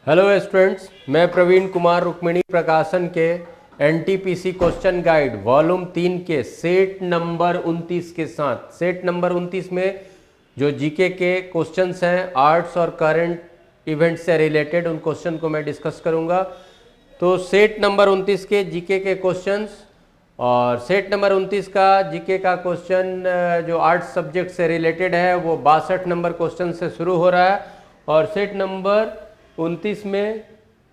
Hello students, मैं प्रवीण कुमार रुक्मिणी प्रकाशन के एनटीपीसी क्वेश्चन गाइड वॉल्यूम 3 के सेट नंबर 29 के साथ सेट नंबर 29 में जो जीके के क्वेश्चंस हैं आर्ट्स और करंट इवेंट से रिलेटेड, उन क्वेश्चन को मैं डिस्कस करूंगा। तो सेट नंबर 29 के जीके के क्वेश्चंस और सेट नंबर 29 का जीके का क्वेश्चन जो आर्ट्स सब्जेक्ट से रिलेटेड है वो 62 नंबर क्वेश्चन से शुरू हो रहा है। और सेट नंबर 29 में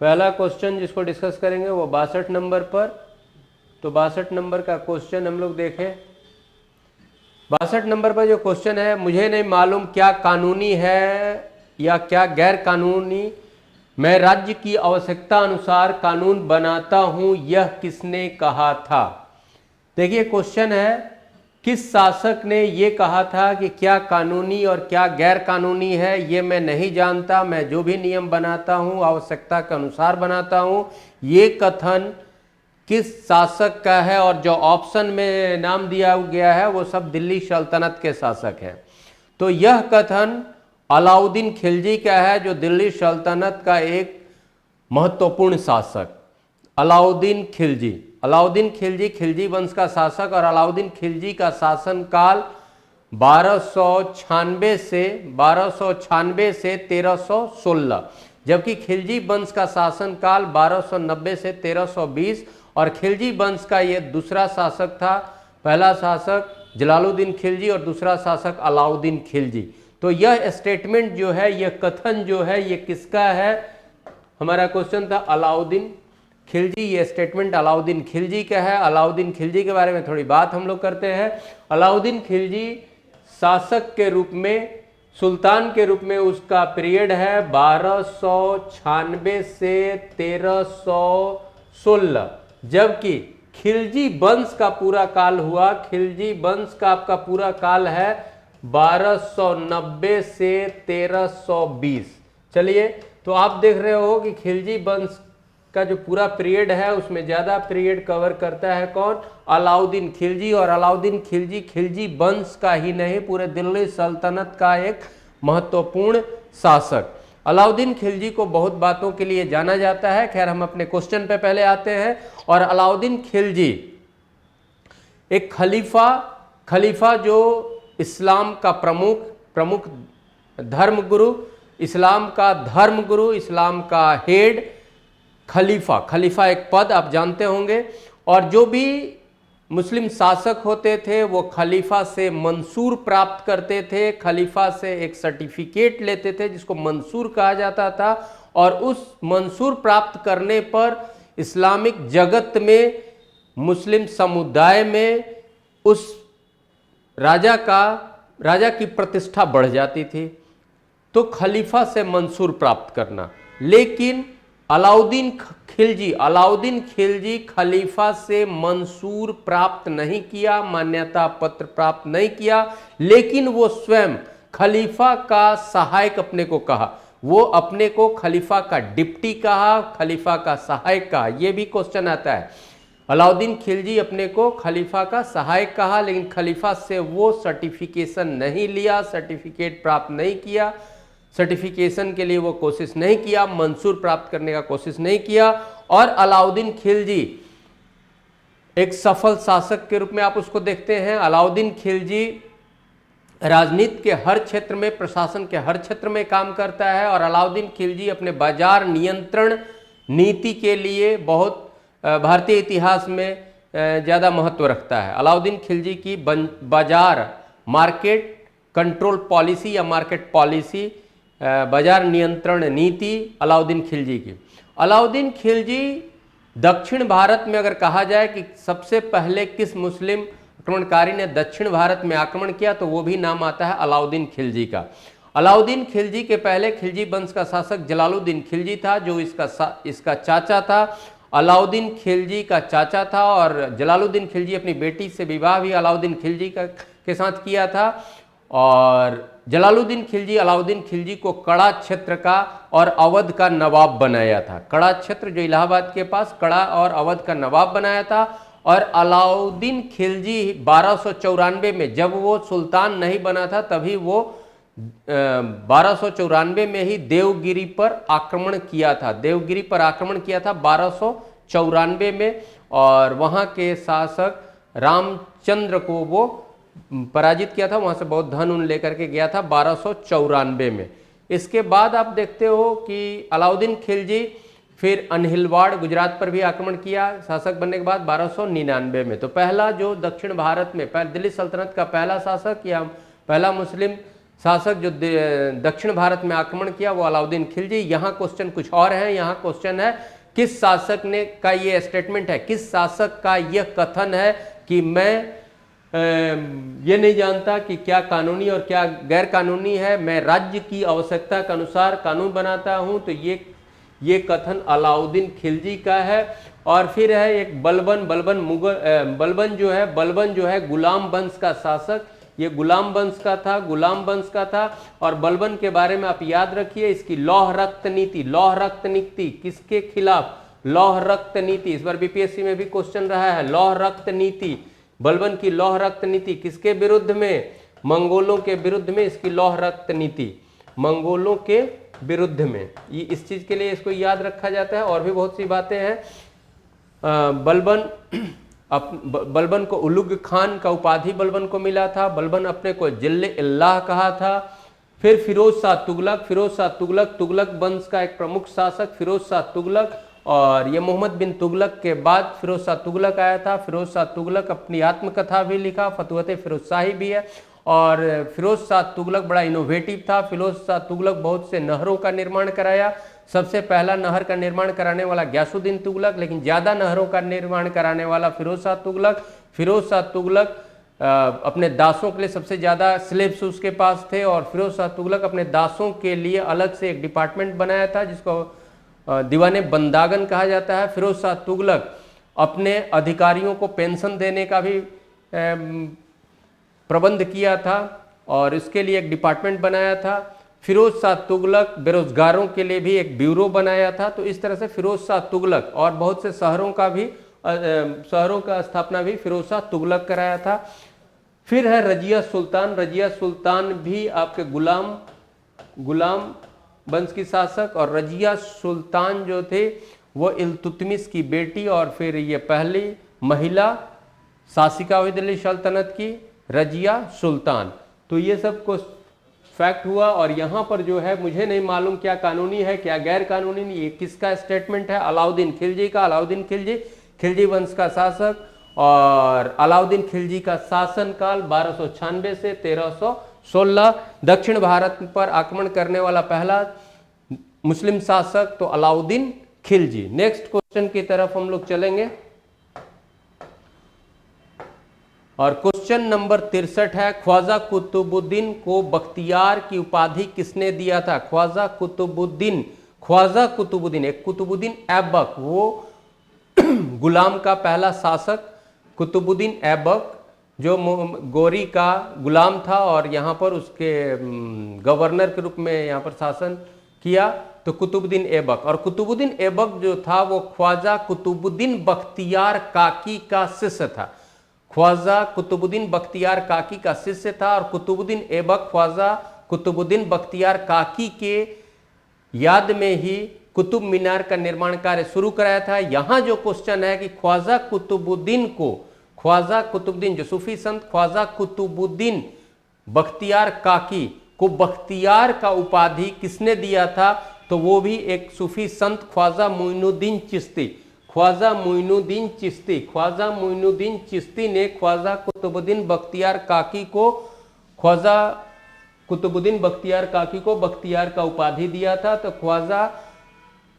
पहला क्वेश्चन जिसको डिस्कस करेंगे वो 62 नंबर पर। तो 62 नंबर का क्वेश्चन हम लोग देखें। 62 नंबर पर जो क्वेश्चन है, मुझे नहीं मालूम क्या कानूनी है या क्या गैर कानूनी, मैं राज्य की आवश्यकता अनुसार कानून बनाता हूं, यह किसने कहा था। देखिए क्वेश्चन है, किस शासक ने ये कहा था कि क्या कानूनी और क्या गैर कानूनी है ये मैं नहीं जानता, मैं जो भी नियम बनाता हूँ आवश्यकता के अनुसार बनाता हूँ। ये कथन किस शासक का है, और जो ऑप्शन में नाम दिया गया है वो सब दिल्ली सल्तनत के शासक हैं। तो यह कथन अलाउद्दीन खिलजी का है, जो दिल्ली सल्तनत का एक महत्वपूर्ण शासक अलाउद्दीन खिलजी खिलजी वंश का शासक। और अलाउद्दीन खिलजी का शासन काल 1296 से 1316, जबकि खिलजी वंश का शासन काल 1290 से 1320। और खिलजी वंश का ये दूसरा शासक था, पहला शासक जलालुद्दीन खिलजी और दूसरा शासक अलाउद्दीन खिलजी। तो यह स्टेटमेंट जो है, यह कथन जो है, ये किसका है। हमारा क्वेश्चन था अलाउद्दीन खिलजी, ये स्टेटमेंट अलाउद्दीन खिलजी का है। अलाउद्दीन खिलजी के बारे में थोड़ी बात हम लोग करते हैं। अलाउद्दीन खिलजी शासक के रूप में, सुल्तान के रूप में उसका पीरियड है 1296 से 1316, जबकि खिलजी वंश का पूरा काल हुआ, खिलजी वंश का आपका पूरा काल है 1290 से 1320। चलिए, तो आप देख रहे हो कि खिलजी वंश का जो पूरा पीरियड है उसमें ज़्यादा पीरियड कवर करता है कौन, अलाउद्दीन खिलजी। और अलाउद्दीन खिलजी खिलजी वंश का ही नहीं, पूरे दिल्ली सल्तनत का एक महत्वपूर्ण शासक। अलाउद्दीन खिलजी को बहुत बातों के लिए जाना जाता है। खैर, हम अपने क्वेश्चन पे पहले आते हैं। और अलाउद्दीन खिलजी एक खलीफा जो इस्लाम का प्रमुख धर्मगुरु, इस्लाम का हेड, खलीफा एक पद आप जानते होंगे। और जो भी मुस्लिम शासक होते थे वो खलीफा से मंसूर प्राप्त करते थे, खलीफा से एक सर्टिफिकेट लेते थे जिसको मंसूर कहा जाता था। और उस मंसूर प्राप्त करने पर इस्लामिक जगत में, मुस्लिम समुदाय में उस राजा की प्रतिष्ठा बढ़ जाती थी। तो खलीफा से मंसूर प्राप्त करना। लेकिन अलाउद्दीन खिलजी खलीफा से मंसूर प्राप्त नहीं किया, मान्यता पत्र प्राप्त नहीं किया, लेकिन वो स्वयं खलीफा का सहायक अपने को कहा। वो अपने को खलीफा का डिप्टी कहा, खलीफा का सहायक कहा। यह भी क्वेश्चन आता है। अलाउद्दीन खिलजी अपने को खलीफा का सहायक कहा, लेकिन खलीफा से वो सर्टिफिकेशन नहीं लिया, सर्टिफिकेट प्राप्त नहीं किया, सर्टिफिकेशन के लिए वो कोशिश नहीं किया, मंसूर प्राप्त करने का कोशिश नहीं किया। और अलाउद्दीन खिलजी एक सफल शासक के रूप में आप उसको देखते हैं। अलाउद्दीन खिलजी राजनीति के हर क्षेत्र में, प्रशासन के हर क्षेत्र में काम करता है। और अलाउद्दीन खिलजी अपने बाजार नियंत्रण नीति के लिए बहुत भारतीय इतिहास में ज़्यादा महत्व रखता है। अलाउद्दीन खिलजी की मार्केट कंट्रोल पॉलिसी या मार्केट पॉलिसी, बाजार नियंत्रण नीति अलाउद्दीन खिलजी की। अलाउद्दीन खिलजी दक्षिण भारत में अगर कहा जाए कि सबसे पहले किस मुस्लिम आक्रमणकारी ने दक्षिण भारत में आक्रमण किया, तो वो भी नाम आता है अलाउद्दीन खिलजी का। अलाउद्दीन खिलजी के पहले खिलजी वंश का शासक जलालुद्दीन खिलजी था, जो इसका चाचा था। अलाउद्दीन खिलजी का चाचा था। और जलालुद्दीन खिलजी अपनी बेटी से विवाह भी अलाउद्दीन खिलजी के साथ किया था। और जलालुद्दीन खिलजी अलाउद्दीन खिलजी को कड़ा क्षेत्र का और अवध का नवाब बनाया था। कड़ा क्षेत्र जो इलाहाबाद के पास, कड़ा और अवध का नवाब बनाया था। और अलाउद्दीन खिलजी 1294 में, जब वो सुल्तान नहीं बना था, तभी वो 1294 में ही देवगिरी पर आक्रमण किया था। देवगिरी पर आक्रमण किया था 1294 में, और वहां के शासक रामचंद्र को वो पराजित किया था। वहां से बहुत धन उन लेकर के गया था 1294 में। इसके बाद आप देखते हो कि अलाउद्दीन खिलजी फिर अनहिलवाड़ गुजरात पर भी आक्रमण किया शासक बनने के बाद 1299 में। तो पहला जो दक्षिण भारत में दिल्ली सल्तनत का पहला शासक या पहला मुस्लिम शासक जो दक्षिण भारत में आक्रमण किया वो अलाउद्दीन खिलजी। यहाँ क्वेश्चन कुछ और है। यहाँ क्वेश्चन है किस शासक ने का ये स्टेटमेंट है, किस शासक का यह कथन है कि मैं ये नहीं जानता कि क्या कानूनी और क्या गैर कानूनी है, मैं राज्य की आवश्यकता के अनुसार कानून बनाता हूं। तो ये कथन अलाउद्दीन खिलजी का है। और फिर है एक बलबन जो है गुलाम वंश का शासक। ये गुलाम वंश का था। और बलबन के बारे में आप याद रखिए, इसकी लौह रक्त नीति किसके खिलाफ? लौह रक्त नीति। इस बार बीपीएससी में भी क्वेश्चन रहा है, लौह रक्त नीति, बलबन की लौह रक्त नीति किसके विरुद्ध में? मंगोलों के विरुद्ध में इसकी लौह रक्त नीति, मंगोलों के विरुद्ध में। ये इस चीज के लिए इसको याद रखा जाता है। और भी बहुत सी बातें हैं। बलबन को उलुग खान का उपाधि बलबन को मिला था। बलबन अपने को जिल्ल-ए-इल्लाह कहा था। फिर फिरोज शाह तुगलक वंश का एक प्रमुख शासक फिरोज शाह तुगलक। और ये मोहम्मद बिन तुगलक के बाद फिरोज शाह तुगलक आया था। फिरोज शाह तुगलक अपनी आत्मकथा भी लिखा, फतुहत फिरोज शाही भी है। और फिरोज शाह तुगलक बड़ा इनोवेटिव था। फिरोज शाह तुगलक बहुत से नहरों का निर्माण कराया। सबसे पहला नहर का निर्माण कराने वाला गयासुद्दीन तुगलक, लेकिन ज़्यादा नहरों का निर्माण कराने वाला फिरोज शाह तुगलक। फिरोज शाह तुगलक अपने दासों के लिए सबसे ज़्यादा स्लेब्स उसके पास थे। और फिरोज शाह तुगलक अपने दासों के लिए अलग से एक डिपार्टमेंट बनाया था जिसको दीवाने बंदागन कहा जाता है। फिरोज शाह तुगलक अपने अधिकारियों को पेंशन देने का भी प्रबंध किया था और इसके लिए एक डिपार्टमेंट बनाया था। फिरोज शाह तुगलक बेरोजगारों के लिए भी एक ब्यूरो बनाया था। तो इस तरह से फिरोज शाह तुगलक और बहुत से शहरों का स्थापना भी फिरोज शाह तुगलक कराया था। फिर है रजिया सुल्तान भी आपके गुलाम वंश की शासक। और रजिया सुल्तान जो थे वो इल्तुतमिश की बेटी और फिर ये पहली महिला शासिका हुई दिल्ली सल्तनत की, रजिया सुल्तान। तो ये सब कुछ फैक्ट हुआ। और यहाँ पर जो है मुझे नहीं मालूम क्या कानूनी है क्या गैर कानूनी, ये किसका स्टेटमेंट है? अलाउद्दीन खिलजी का। अलाउद्दीन खिलजी वंश का शासक। और अलाउद्दीन खिलजी का शासनकाल 1296 से 1316। दक्षिण भारत पर आक्रमण करने वाला पहला मुस्लिम शासक तो अलाउद्दीन खिलजी। नेक्स्ट क्वेश्चन की तरफ हम लोग चलेंगे और क्वेश्चन नंबर 63 है, ख्वाजा कुतुबुद्दीन को बख्तियार की उपाधि किसने दिया था? ख्वाजा कुतुबुद्दीन एक कुतुबुद्दीन ऐबक, वो गुलाम का पहला शासक कुतुबुद्दीन ऐबक जो गोरी का गुलाम था और यहाँ पर उसके गवर्नर के रूप में यहाँ पर शासन किया। तो कुतुबुद्दीन ऐबक, और कुतुबुद्दीन ऐबक जो था वो ख्वाजा कुतुबुद्दीन बख्तियार काकी का शिष्य था। ख्वाजा कुतुबुद्दीन बख्तियार काकी का शिष्य था और कुतुबुद्दीन ऐबक ख्वाजा कुतुबुद्दीन बख्तियार काकी के याद में ही कुतुब मीनार का निर्माण कार्य शुरू कराया था। यहां जो क्वेश्चन है कि ख्वाजा कुतुबुद्दीन जो सूफी संत ख्वाजा कुतुबुद्दीन बख्तियार काकी को बख्तियार का उपाधि किसने दिया था? तो वो भी एक सूफी संत ख्वाजा मोइनुद्दीन चिश्ती ने ख्वाजा कुतुबुद्दीन बख्तियार काकी को बख्तियार का उपाधि दिया था। तो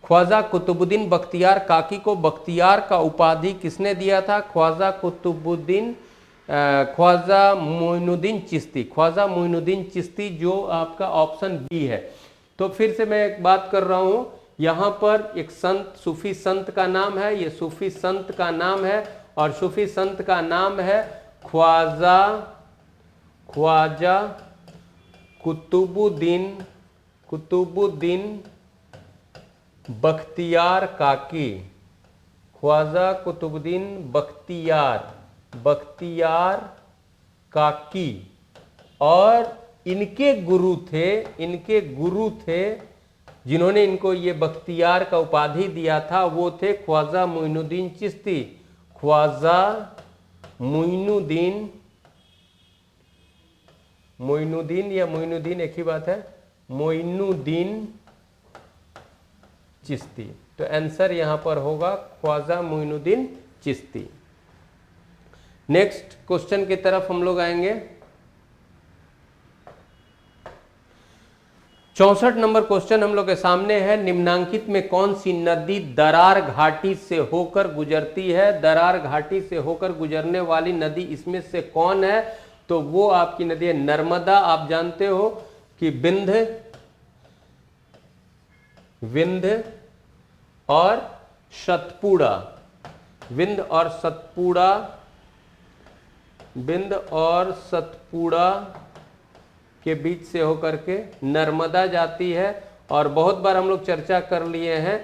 ख्वाजा कुतुबुद्दीन बख्तियार काकी को बख्तियार का उपाधि किसने दिया था? ख्वाजा मोइनुद्दीन चिश्ती जो आपका ऑप्शन बी है। तो फिर से मैं एक बात कर रहा हूं, यहाँ पर एक सूफी संत का नाम है, ये सूफी संत का नाम है और सूफी संत का नाम है ख्वाजा कुतुबुद्दीन बख्तियार काकी। ख्वाजा कुतुबुद्दीन बख्तियार काकी। और इनके गुरु थे जिन्होंने इनको ये बख्तियार का उपाधि दिया था, वो थे ख्वाजा मोइनुद्दीन चिश्ती। ख्वाजा मोइनुद्दीन या मोइनुद्दीन एक ही बात है, मोइनुद्दीन चिश्ती। तो आंसर यहां पर होगा ख्वाजा मोइनुद्दीन चिश्ती। नेक्स्ट क्वेश्चन की तरफ हम लोग आएंगे। 64 नंबर क्वेश्चन हम लोग के सामने है। निम्नांकित में कौन सी नदी दरार घाटी से होकर गुजरती है? दरार घाटी से होकर गुजरने वाली नदी इसमें से कौन है? तो वो आपकी नदी है नर्मदा। आप जानते हो कि विंध्य और सतपुड़ा, विंध्य और सतपुड़ा के बीच से होकर के नर्मदा जाती है। और बहुत बार हम लोग चर्चा कर लिए हैं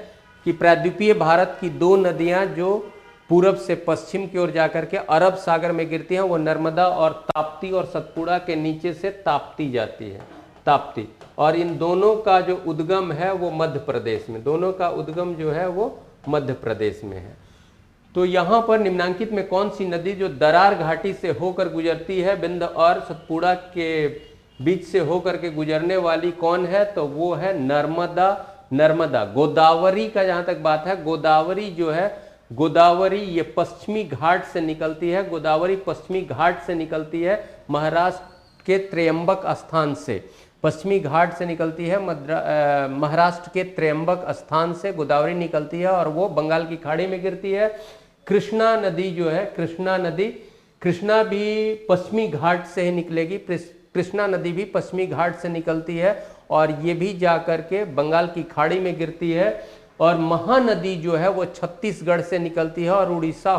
कि प्रायद्वीपीय भारत की दो नदियां जो पूरब से पश्चिम की ओर जाकर के अरब सागर में गिरती हैं, वो नर्मदा और ताप्ती, और सतपुड़ा के नीचे से ताप्ती जाती है, ताप्ती। और इन दोनों का जो उद्गम है वो मध्य प्रदेश में, दोनों का उद्गम जो है वो मध्य प्रदेश में है। तो यहाँ पर निम्नांकित में कौन सी नदी जो दरार घाटी से होकर गुजरती है, विंध्य और सतपुड़ा के बीच से होकर के गुजरने वाली कौन है? तो वो है नर्मदा। गोदावरी का जहां तक बात है, गोदावरी जो है, गोदावरी ये पश्चिमी घाट से निकलती है। गोदावरी पश्चिमी घाट से निकलती है, महाराष्ट्र के त्र्यंबक स्थान से, पश्चिमी घाट से निकलती है, महाराष्ट्र के त्र्यंबक स्थान से गोदावरी निकलती है और वो बंगाल की खाड़ी में गिरती है। कृष्णा नदी जो है, कृष्णा भी पश्चिमी घाट से ही निकलेगी। कृष्णा नदी भी पश्चिमी घाट से निकलती है और ये भी जाकर के बंगाल की खाड़ी में गिरती है। और महानदी जो है वो छत्तीसगढ़ से निकलती है और उड़ीसा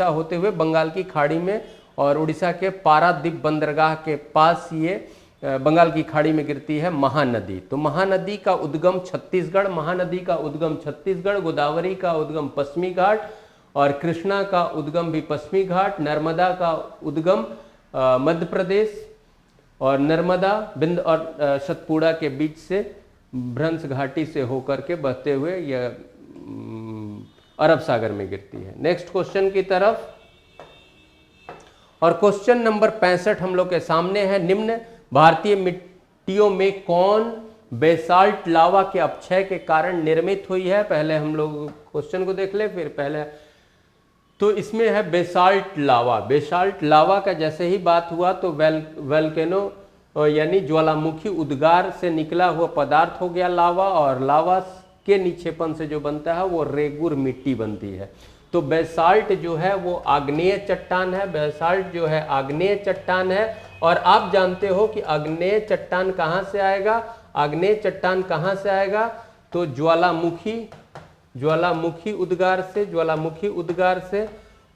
होते हुए बंगाल की खाड़ी में, और उड़ीसा के पारादीप बंदरगाह के पास ये बंगाल की खाड़ी में गिरती है महानदी। तो महानदी का उद्गम छत्तीसगढ़, गोदावरी का उद्गम पश्चिमी घाट, और कृष्णा का उद्गम भी पश्चिमी घाट, नर्मदा का उद्गम मध्य प्रदेश, और नर्मदा विंध्य और सतपुड़ा के बीच से भ्रंश घाटी से होकर के बहते हुए यह अरब सागर में गिरती है। नेक्स्ट क्वेश्चन की तरफ, और क्वेश्चन नंबर 65 हम लोग के सामने है। निम्न भारतीय मिट्टियों में कौन बेसाल्ट लावा के अपक्षय के कारण निर्मित हुई है? पहले हम लोग क्वेश्चन को देख ले, फिर पहले तो इसमें है बेसाल्ट लावा का जैसे ही बात हुआ तो वोल्केनो यानी ज्वालामुखी उद्गार से निकला हुआ पदार्थ हो गया लावा, और लावा के निक्षेपण से जो बनता है वो रेगुर मिट्टी बनती है। तो बेसाल्ट जो है वो आग्नेय चट्टान है, और आप जानते हो कि आग्नेय चट्टान कहाँ से आएगा? तो ज्वालामुखी उद्गार से,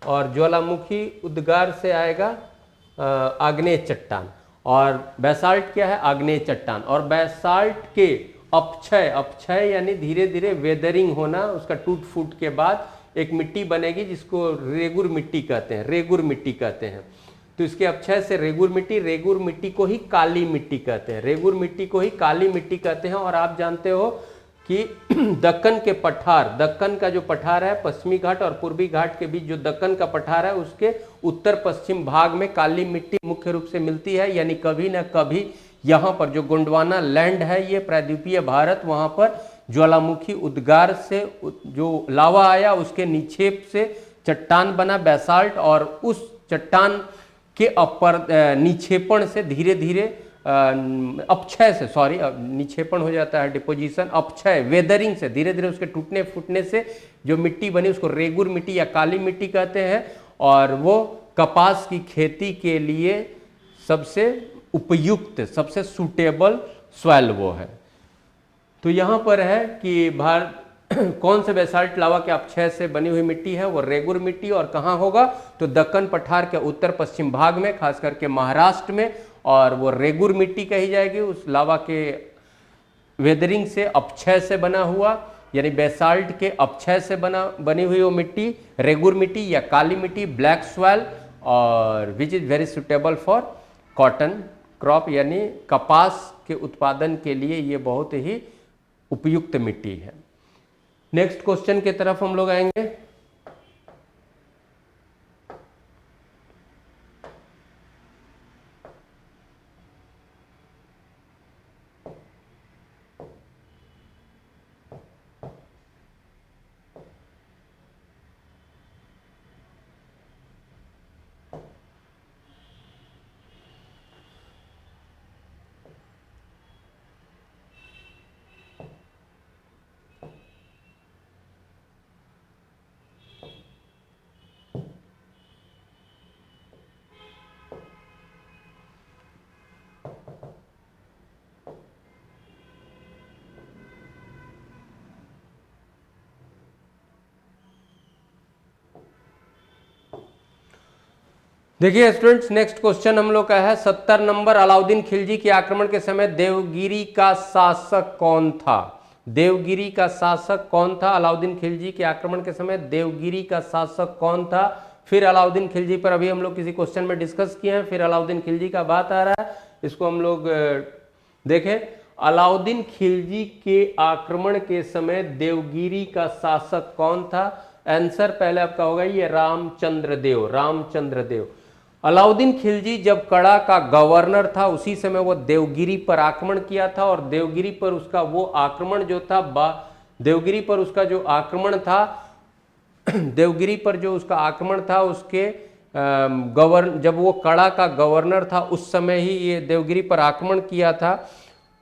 और ज्वालामुखी उद्गार से आएगा आग्नेय चट्टान। और बेसाल्ट क्या है? आग्नेय चट्टान। और बेसाल्ट के अपक्षय यानी धीरे धीरे वेदरिंग होना, उसका टूट फूट के बाद एक मिट्टी बनेगी जिसको रेगुर मिट्टी कहते हैं। तो इसके अपक्षय से रेगुर मिट्टी को ही काली मिट्टी कहते हैं। और आप जानते हो कि दक्कन का जो पठार है, पश्चिमी घाट और पूर्वी घाट के बीच जो दक्कन का पठार है, उसके उत्तर पश्चिम भाग में काली मिट्टी मुख्य रूप से मिलती है। यानी कभी न कभी यहाँ पर जो गोंडवाना लैंड है, ये प्रायद्वीपीय भारत, वहाँ पर ज्वालामुखी उद्गार से जो लावा आया उसके निक्षेप से चट्टान बना बेसाल्ट, और उस चट्टान के अपर निक्षेपण से धीरे धीरे अपक्षय से, निक्षेपण हो जाता है डिपोजिशन, अपक्षय वेदरिंग से धीरे धीरे उसके टूटने फूटने से जो मिट्टी बनी उसको रेगुर मिट्टी या काली मिट्टी कहते हैं। और वो कपास की खेती के लिए सबसे उपयुक्त, सबसे सूटेबल सॉइल वो है। तो यहाँ पर है कि कौन से बेसाल्ट लावा के अपक्षय से बनी हुई मिट्टी है? वो रेगुर मिट्टी। और कहाँ होगा? तो दक्कन पठार के उत्तर पश्चिम भाग में, खास करके महाराष्ट्र में, और वो रेगुर मिट्टी कही जाएगी। उस लावा के वेदरिंग से, अपक्षय से बना हुआ, यानी बेसाल्ट के अपक्षय से बनी हुई वो मिट्टी रेगुर मिट्टी या काली मिट्टी, ब्लैक सॉइल, और which is very suitable for cotton crop यानी कपास के उत्पादन के लिए ये बहुत ही उपयुक्त मिट्टी है। नेक्स्ट क्वेश्चन की तरफ हम लोग आएंगे। देखिए स्टूडेंट्स, नेक्स्ट क्वेश्चन हम लोग का है 70 नंबर। अलाउद्दीन खिलजी के आक्रमण के समय देवगिरी का शासक कौन था? देवगिरी का शासक कौन था? अलाउद्दीन खिलजी के आक्रमण के समय देवगिरी का शासक कौन था? फिर अलाउद्दीन खिलजी पर अभी हम लोग किसी क्वेश्चन में डिस्कस किए हैं, फिर अलाउद्दीन खिलजी का बात आ रहा है, इसको हम लोग देखें। अलाउद्दीन खिलजी के आक्रमण के समय देवगिरी का शासक कौन था? आंसर पहले आपका होगा ये रामचंद्र देव। रामचंद्र देव। अलाउद्दीन खिलजी जब कड़ा का गवर्नर था उसी समय वो देवगिरी पर आक्रमण किया था, और देवगिरी पर उसका वो आक्रमण जो था देवगिरी पर उसका जो आक्रमण था देवगिरी पर जो उसका आक्रमण था उसके जब वो कड़ा का गवर्नर था उस समय ही ये देवगिरी पर आक्रमण किया था।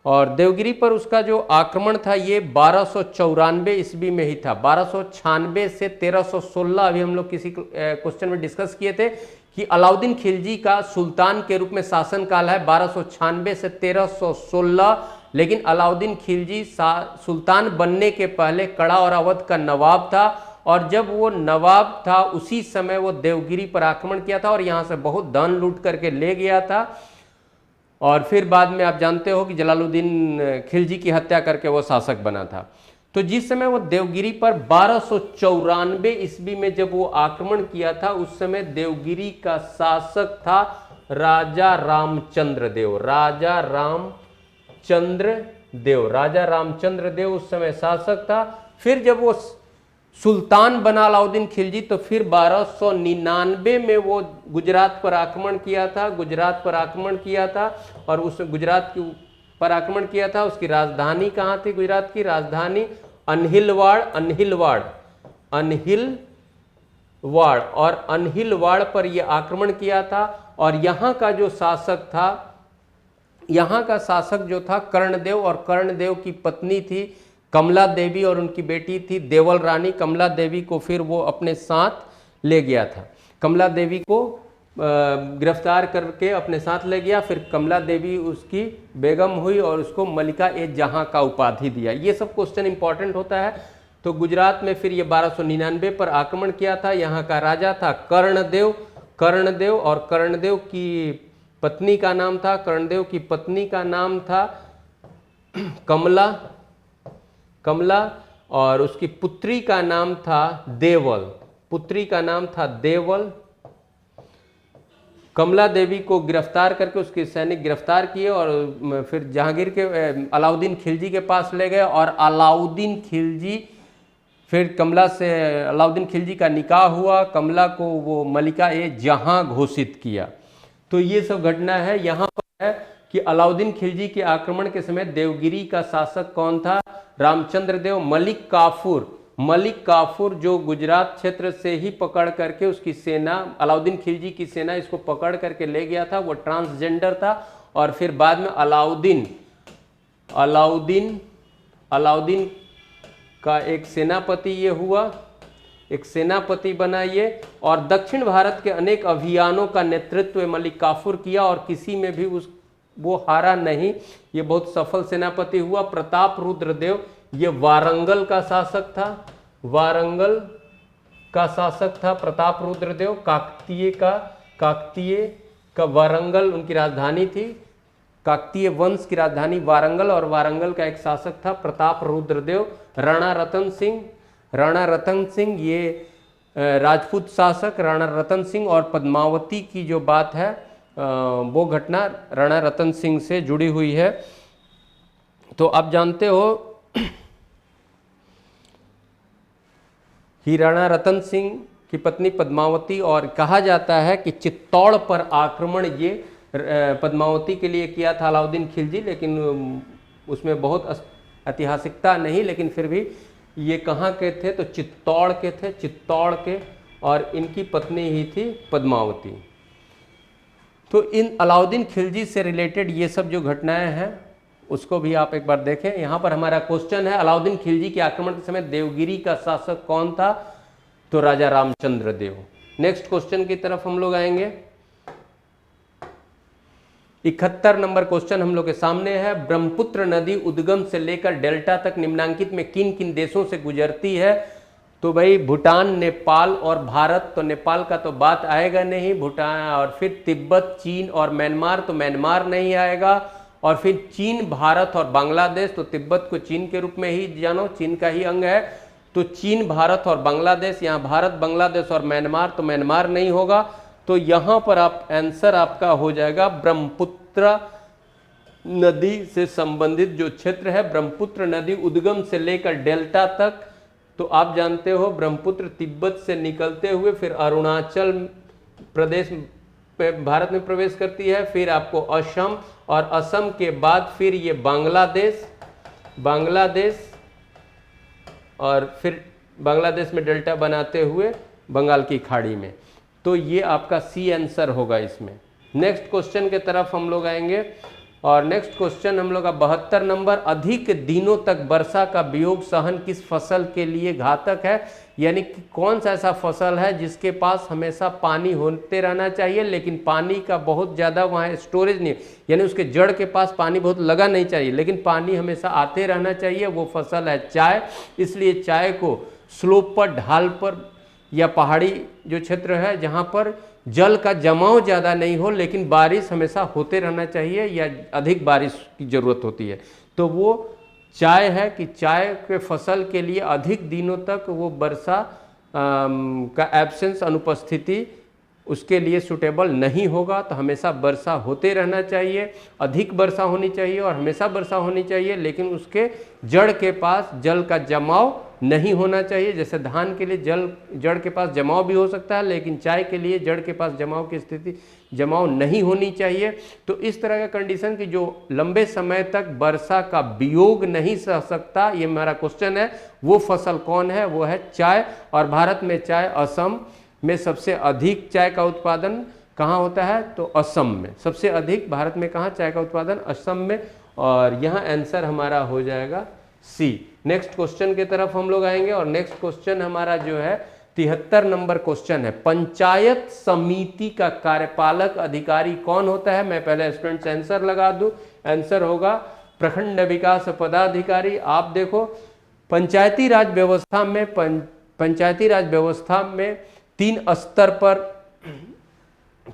और देवगिरी पर उसका जो आक्रमण था ये 1294 ईस्वी में ही था। 1296 से 1316 अभी हम लोग किसी क्वेश्चन में डिस्कस किए थे कि अलाउद्दीन खिलजी का सुल्तान के रूप में शासन काल है 1296 से 1316, लेकिन अलाउद्दीन खिलजी सुल्तान बनने के पहले कड़ा और अवध का नवाब था, और जब वो नवाब था उसी समय वो देवगिरी पर आक्रमण किया था और यहाँ से बहुत धन लूट करके ले गया था। और फिर बाद में आप जानते हो कि जलालुद्दीन खिलजी की हत्या करके वो शासक बना था। तो जिस समय वो देवगिरी पर 1294 ईस्वी में जब वो आक्रमण किया था उस समय देवगिरी का शासक था राजा रामचंद्र देव। राजा रामचंद्र देव। राजा रामचंद्र देव उस समय शासक था। फिर जब वो सुल्तान बना अलाउद्दीन खिलजी तो फिर 1299 में वो गुजरात पर आक्रमण किया था। गुजरात पर आक्रमण किया था और उस गुजरात की पर आक्रमण किया था। उसकी राजधानी कहाँ थी? गुजरात की राजधानी अनहिलवाड़। अनहिलवाड़ और अनहिलवाड़ पर यह आक्रमण किया था। और यहाँ का जो शासक था, यहाँ का शासक जो था कर्णदेव, और कर्णदेव की पत्नी थी कमला देवी और उनकी बेटी थी देवल रानी। कमला देवी को फिर वो अपने साथ ले गया था। कमला देवी को गिरफ्तार करके अपने साथ ले गया। फिर कमला देवी उसकी बेगम हुई और उसको मलिका ए जहां का उपाधि दिया। ये सब क्वेश्चन इंपॉर्टेंट होता है। तो गुजरात में फिर ये 1299 पर आक्रमण किया था। यहाँ का राजा था कर्णदेव। कर्णदेव और कर्णदेव की पत्नी का नाम था, कर्णदेव की पत्नी का नाम था कमला। कमला और उसकी पुत्री का नाम था देवल। पुत्री का नाम था देवल। कमला देवी को गिरफ्तार करके उसके सैनिक गिरफ्तार किए और फिर जहांगीर के अलाउद्दीन खिलजी के पास ले गए। और अलाउद्दीन खिलजी फिर कमला से अलाउद्दीन खिलजी का निकाह हुआ। कमला को वो मलिका ए जहां घोषित किया। तो ये सब घटना है। यहाँ पर है कि अलाउद्दीन खिलजी के आक्रमण के समय देवगिरी का शासक कौन था? रामचंद्र देव। मलिक काफूर। मलिक काफूर जो गुजरात क्षेत्र से ही पकड़ करके उसकी सेना, अलाउद्दीन खिलजी की सेना इसको पकड़ करके ले गया था। वो ट्रांसजेंडर था। और फिर बाद में अलाउद्दीन का एक सेनापति ये हुआ, एक सेनापति बना ये। और दक्षिण भारत के अनेक अभियानों का नेतृत्व मलिक काफूर किया और किसी में भी वो हारा नहीं। ये बहुत सफल सेनापति हुआ। प्रताप रुद्र देव ये वारंगल का शासक था। वारंगल का शासक था प्रताप रुद्र देव। काकतीय का वारंगल उनकी राजधानी थी। काकतीय वंश की राजधानी वारंगल, और वारंगल का एक शासक था प्रताप रुद्र देव। राणा रतन सिंह ये राजपूत शासक राणा रतन सिंह। और पद्मावती की जो बात है वो घटना राणा रतन सिंह से जुड़ी हुई है। तो आप जानते हो कि राणा रतन सिंह की पत्नी पद्मावती, और कहा जाता है कि चित्तौड़ पर आक्रमण ये पद्मावती के लिए किया था अलाउद्दीन खिलजी, लेकिन उसमें बहुत ऐतिहासिकता नहीं, लेकिन फिर भी ये कहाँ के थे तो चित्तौड़ के थे, चित्तौड़ के, और इनकी पत्नी ही थी पद्मावती। तो इन अलाउद्दीन खिलजी से रिलेटेड ये सब जो घटनाएं हैं उसको भी आप एक बार देखें। यहाँ पर हमारा क्वेश्चन है, अलाउद्दीन खिलजी के आक्रमण के समय देवगिरी का शासक कौन था? तो राजा रामचंद्र देव। नेक्स्ट क्वेश्चन की तरफ हम लोग आएंगे। 71 नंबर क्वेश्चन हम लोग के सामने है। ब्रह्मपुत्र नदी उद्गम से लेकर डेल्टा तक निम्नांकित में किन किन देशों से गुजरती है? तो भाई भूटान, नेपाल और भारत। तो नेपाल का तो बात आएगा नहीं, भूटान, और फिर तिब्बत, चीन और म्यांमार। तो म्यांमार नहीं आएगा, और फिर चीन, भारत और बांग्लादेश। तो तिब्बत को चीन के रूप में ही जानो, चीन का ही अंग है। तो चीन, भारत और बांग्लादेश, यहाँ भारत, बांग्लादेश और म्यांमार, तो म्यांमार नहीं होगा। तो यहाँ पर आप आंसर आपका हो जाएगा ब्रह्मपुत्र नदी से संबंधित जो क्षेत्र है, ब्रह्मपुत्र नदी उद्गम से लेकर डेल्टा तक। तो आप जानते हो ब्रह्मपुत्र तिब्बत से निकलते हुए फिर अरुणाचल प्रदेश भारत में प्रवेश करती है, फिर आपको असम, और असम के बाद फिर ये बांग्लादेश, और फिर बांग्लादेश में डेल्टा बनाते हुए बंगाल की खाड़ी में। तो ये आपका सी आंसर होगा इसमें। नेक्स्ट क्वेश्चन के तरफ हम लोग आएंगे, और नेक्स्ट क्वेश्चन हम लोग का 72 नंबर। अधिक दिनों तक वर्षा का वियोग सहन किस फसल के लिए घातक है? यानी कि कौन सा ऐसा फसल है जिसके पास हमेशा पानी होते रहना चाहिए, लेकिन पानी का बहुत ज़्यादा वहाँ स्टोरेज नहीं, यानी उसके जड़ के पास पानी बहुत लगा नहीं चाहिए, लेकिन पानी हमेशा आते रहना चाहिए। वो फसल है चाय। इसलिए चाय को स्लोप पर, ढाल पर या पहाड़ी जो क्षेत्र है जहाँ पर जल का जमाव ज़्यादा नहीं हो, लेकिन बारिश हमेशा होते रहना चाहिए या अधिक बारिश की ज़रूरत होती है, तो वो चाय है कि चाय के फसल के लिए अधिक दिनों तक वो वर्षा का एब्सेंस, अनुपस्थिति उसके लिए सुटेबल नहीं होगा। तो हमेशा वर्षा होते रहना चाहिए, अधिक वर्षा होनी चाहिए और हमेशा वर्षा होनी चाहिए, लेकिन उसके जड़ के पास जल का जमाव नहीं होना चाहिए। जैसे धान के लिए जड़ के पास जमाव भी हो सकता है, लेकिन चाय के लिए जड़ के पास जमाव की स्थिति, जमाव नहीं होनी चाहिए। तो इस तरह का कंडीशन की जो लंबे समय तक वर्षा का वियोग नहीं सह सकता, ये हमारा क्वेश्चन है, वो फसल कौन है? वो है चाय। और भारत में चाय, असम में सबसे अधिक चाय का उत्पादन कहाँ होता है? तो असम में सबसे अधिक। भारत में कहाँ चाय का उत्पादन? असम में। और यहाँ आंसर हमारा हो जाएगा सी। नेक्स्ट क्वेश्चन की तरफ हम लोग आएंगे, और नेक्स्ट क्वेश्चन हमारा जो है 73 नंबर क्वेश्चन है। पंचायत समिति का कार्यपालक अधिकारी कौन होता है? मैं पहले स्टूडेंट्स आंसर लगा दूं। आंसर होगा प्रखंड विकास पदाधिकारी। आप देखो पंचायती राज व्यवस्था में 3 स्तर पर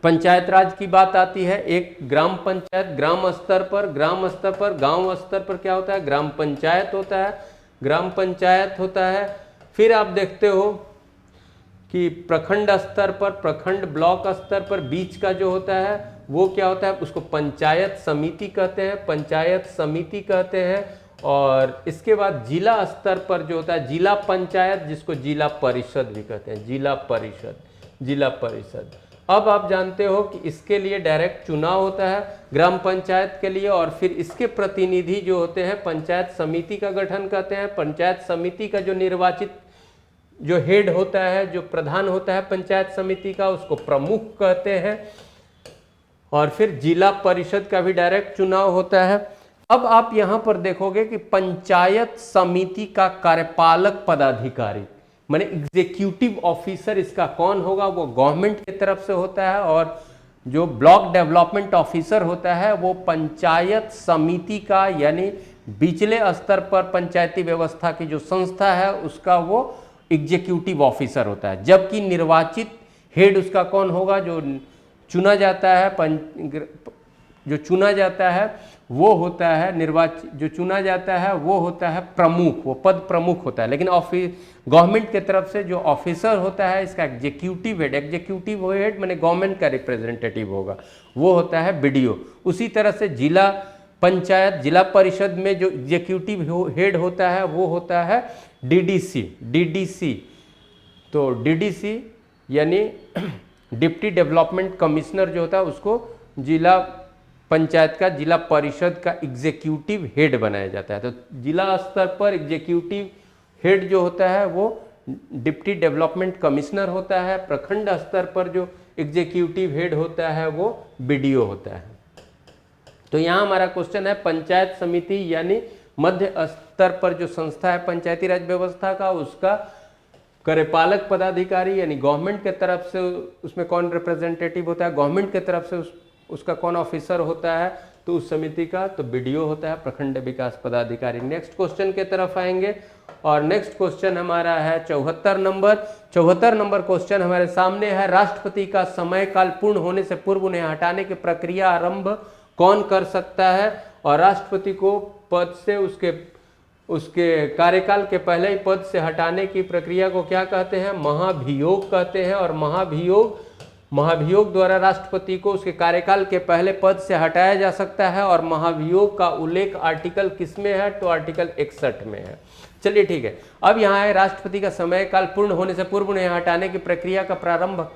पंचायत राज की बात आती है। एक ग्राम पंचायत, ग्राम स्तर पर, गांव स्तर पर क्या होता है? ग्राम पंचायत होता है, ग्राम पंचायत होता है। फिर आप देखते हो कि प्रखंड स्तर पर, प्रखंड ब्लॉक स्तर पर बीच का जो होता है वो क्या होता है? उसको पंचायत समिति कहते हैं, पंचायत समिति कहते हैं। और इसके बाद जिला स्तर पर जो होता है जिला पंचायत, जिसको जिला परिषद भी कहते हैं, जिला परिषद। अब आप जानते हो कि इसके लिए डायरेक्ट चुनाव होता है ग्राम पंचायत के लिए, और फिर इसके प्रतिनिधि जो होते हैं पंचायत समिति का गठन करते हैं। पंचायत समिति का जो निर्वाचित जो हेड होता है, जो प्रधान होता है पंचायत समिति का, उसको प्रमुख कहते हैं। और फिर जिला परिषद का भी डायरेक्ट चुनाव होता है। अब आप यहाँ पर देखोगे कि पंचायत समिति का कार्यपालक पदाधिकारी माने एग्जीक्यूटिव ऑफिसर इसका कौन होगा? वो गवर्नमेंट की तरफ से होता है। और जो ब्लॉक डेवलपमेंट ऑफिसर होता है वो पंचायत समिति का, यानी बिचले स्तर पर पंचायती व्यवस्था की जो संस्था है उसका वो एग्जीक्यूटिव ऑफिसर होता है। जबकि निर्वाचित हेड उसका कौन होगा? जो चुना जाता है वो होता है निर्वाचित, जो चुना जाता है वो होता है प्रमुख, वो पद प्रमुख होता है। लेकिन गवर्नमेंट की तरफ से जो ऑफिसर होता है इसका एग्जीक्यूटिव हेड माने गवर्नमेंट का रिप्रेजेंटेटिव होगा, वो होता है बीडीओ। उसी तरह से जिला पंचायत, जिला परिषद में जो एग्जीक्यूटिव हेड होता है वो होता है डीडीसी। तो डीडीसी यानी डिप्टी डेवलपमेंट कमिश्नर जो होता है उसको जिला पंचायत का, जिला परिषद का एग्जीक्यूटिव हेड बनाया जाता है। तो जिला स्तर पर एग्जीक्यूटिव हेड जो होता है वो डिप्टी डेवलपमेंट कमिश्नर होता है। प्रखंड स्तर पर जो एग्जीक्यूटिव हेड होता है वो बीडीओ होता है। तो यहाँ हमारा क्वेश्चन है पंचायत समिति यानी मध्य स्तर पर जो संस्था है पंचायती राज व्यवस्था का, उसका कार्यपालक पदाधिकारी यानी गवर्नमेंट के तरफ से उसमें कौन रिप्रेजेंटेटिव होता है, गवर्नमेंट के तरफ से उसका कौन ऑफिसर होता है, तो उस समिति का तो बीडीओ होता है, प्रखंड विकास पदाधिकारी। नेक्स्ट क्वेश्चन के तरफ आएंगे और नेक्स्ट क्वेश्चन हमारा है 74 नंबर। 74 नंबर क्वेश्चन हमारे सामने है, राष्ट्रपति का समय काल पूर्ण होने से पूर्व उन्हें हटाने की प्रक्रिया आरंभ कौन कर सकता है, और राष्ट्रपति को पद से उसके कार्यकाल के पहले ही पद से हटाने की प्रक्रिया को क्या कहते हैं, महाभियोग कहते हैं। और महाभियोग द्वारा राष्ट्रपति को उसके कार्यकाल के पहले पद से हटाया जा सकता है। और महाभियोग का उल्लेख आर्टिकल किस में है, तो आर्टिकल 61 में है। चलिए ठीक है, अब यहाँ है राष्ट्रपति का समय काल पूर्ण होने से पूर्व उन्हें हटाने की प्रक्रिया का प्रारंभ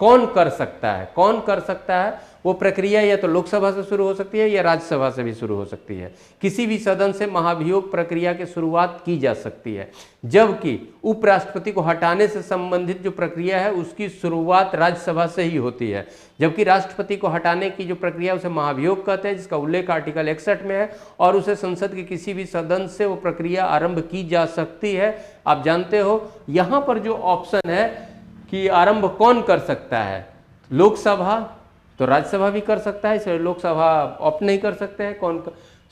कौन कर सकता है, कौन कर सकता है। वो प्रक्रिया या तो लोकसभा से शुरू हो सकती है या राज्यसभा से भी शुरू हो सकती है। किसी भी सदन से महाभियोग प्रक्रिया की शुरुआत की जा सकती है, जबकि उपराष्ट्रपति को हटाने से संबंधित जो प्रक्रिया है उसकी शुरुआत राज्यसभा से ही होती है। जबकि राष्ट्रपति को हटाने की जो प्रक्रिया उसे महाभियोग कहते हैं, जिसका उल्लेख आर्टिकल 61 में है, और उसे संसद के किसी भी सदन से वो प्रक्रिया आरंभ की जा सकती है। आप जानते हो यहाँ पर जो ऑप्शन है कि आरंभ कौन कर सकता है, लोकसभा, तो राज्यसभा भी कर सकता है, इसलिए लोकसभा ऑप्ट नहीं कर सकते हैं। कौन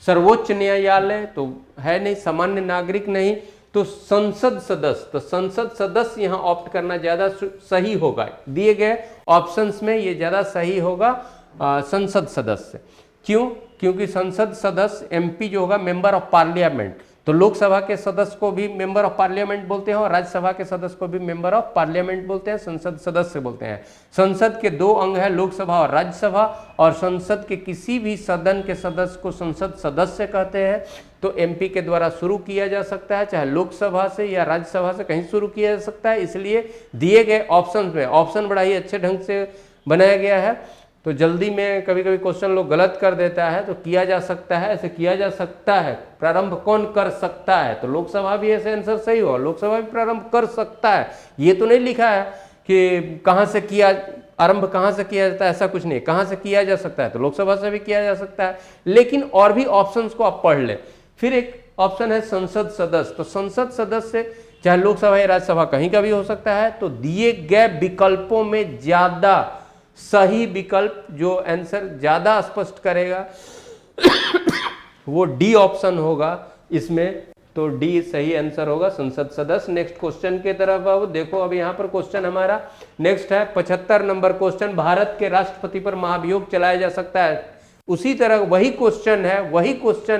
सर्वोच्च न्यायालय तो है नहीं, सामान्य नागरिक नहीं, तो संसद सदस्य, तो संसद सदस्य यहाँ ऑप्ट करना ज्यादा सही होगा। दिए गए ऑप्शंस में ये ज्यादा सही होगा संसद सदस्य। क्यों? क्योंकि संसद सदस्य एमपी जो होगा मेंबर ऑफ पार्लियामेंट, तो लोकसभा के सदस्य को भी मेंबर ऑफ पार्लियामेंट बोलते हैं और राज्यसभा के सदस्य को भी मेंबर ऑफ पार्लियामेंट बोलते हैं, संसद सदस्य बोलते हैं। संसद के दो अंग है, लोकसभा और राज्यसभा, और संसद के किसी भी सदन के सदस्य को संसद सदस्य कहते हैं। तो एमपी के द्वारा शुरू किया जा सकता है, चाहे लोकसभा से या राज्यसभा से कहीं शुरू किया जा सकता है। इसलिए दिए गए ऑप्शन में ऑप्शन बड़ा ही अच्छे ढंग से बनाया गया है। तो जल्दी में कभी कभी क्वेश्चन लोग गलत कर देता है, तो किया जा सकता है, ऐसे किया जा सकता है। प्रारंभ कौन कर सकता है, तो लोकसभा भी ऐसे आंसर सही हो, लोकसभा भी प्रारंभ कर सकता है। ये तो नहीं लिखा है कि कहाँ से किया, आरंभ कहाँ से किया जाता है, ऐसा कुछ नहीं, कहाँ से किया जा सकता है, तो लोकसभा से भी किया जा सकता है। लेकिन और भी ऑप्शंस को आप पढ़ ले। फिर एक ऑप्शन है संसद सदस्य, तो संसद सदस्य चाहे लोकसभा या राज्यसभा कहीं का भी हो सकता है। तो दिए गए विकल्पों में ज्यादा सही विकल्प जो आंसर ज्यादा स्पष्ट करेगा वो डी ऑप्शन होगा इसमें, तो डी सही आंसर होगा, संसद सदस्य। नेक्स्ट क्वेश्चन की तरफ अब देखो, अब यहाँ पर क्वेश्चन हमारा नेक्स्ट है 75 नंबर क्वेश्चन, भारत के राष्ट्रपति पर महाभियोग चलाया जा सकता है। उसी तरह वही क्वेश्चन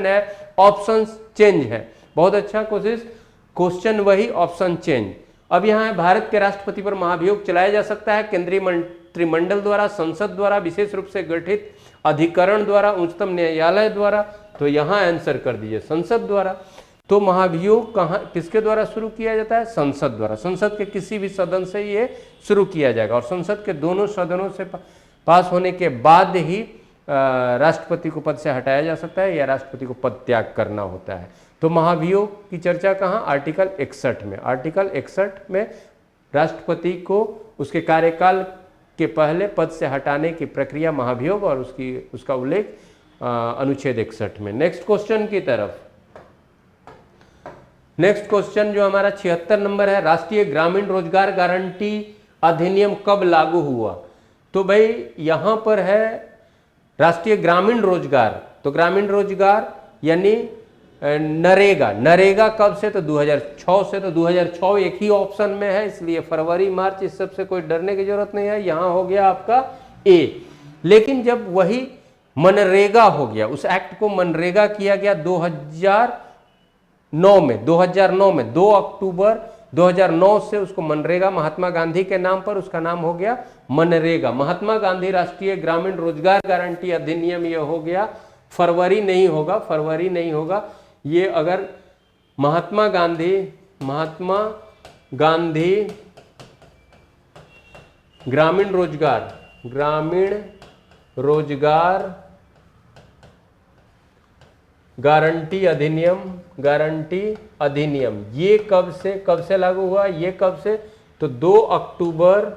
है, ऑप्शन चेंज है। बहुत अच्छा कोशिश, क्वेश्चन वही, ऑप्शन चेंज। अब यहाँ है भारत के राष्ट्रपति पर महाभियोग चलाया जा सकता है केंद्रीय मंत्रिमंडल द्वारा, संसद द्वारा, विशेष रूप से गठित अधिकरण द्वारा, उच्चतम न्यायालय द्वारा। तो यहाँ आंसर कर दीजिए संसद द्वारा। तो महाभियोग कहाँ किसके द्वारा शुरू किया जाता है, संसद द्वारा। संसद के किसी भी सदन से ये शुरू किया जाएगा और संसद के दोनों सदनों से पास होने के बाद ही राष्ट्रपति को पद से हटाया जा सकता है या राष्ट्रपति को पद त्याग करना होता है। तो महाभियोग की चर्चा कहाँ, आर्टिकल 61 में। आर्टिकल 61 में राष्ट्रपति को उसके कार्यकाल के पहले पद से हटाने की प्रक्रिया महाभियोग और उसका उल्लेख अनुच्छेद 61 में। नेक्स्ट क्वेश्चन की तरफ, नेक्स्ट क्वेश्चन जो हमारा 76 नंबर है, राष्ट्रीय ग्रामीण रोजगार गारंटी अधिनियम कब लागू हुआ। तो भाई यहां पर है राष्ट्रीय ग्रामीण रोजगार, तो ग्रामीण रोजगार यानी नरेगा कब से, तो 2006 से। तो 2006 एक ही ऑप्शन में है, इसलिए फरवरी मार्च इस सब से कोई डरने की जरूरत नहीं है। यहाँ हो गया आपका ए। लेकिन जब वही मनरेगा हो गया, उस एक्ट को मनरेगा किया गया 2009 में। 2009 में 2 अक्टूबर 2009 से उसको मनरेगा, महात्मा गांधी के नाम पर उसका नाम हो गया मनरेगा। महात्मा गांधी राष्ट्रीय ग्रामीण रोजगार गारंटी अधिनियम ये हो गया, फरवरी नहीं होगा, फरवरी नहीं होगा ये। अगर महात्मा गांधी ग्रामीण रोजगार गारंटी अधिनियम ये कब से लागू हुआ, ये कब से, तो 2 अक्टूबर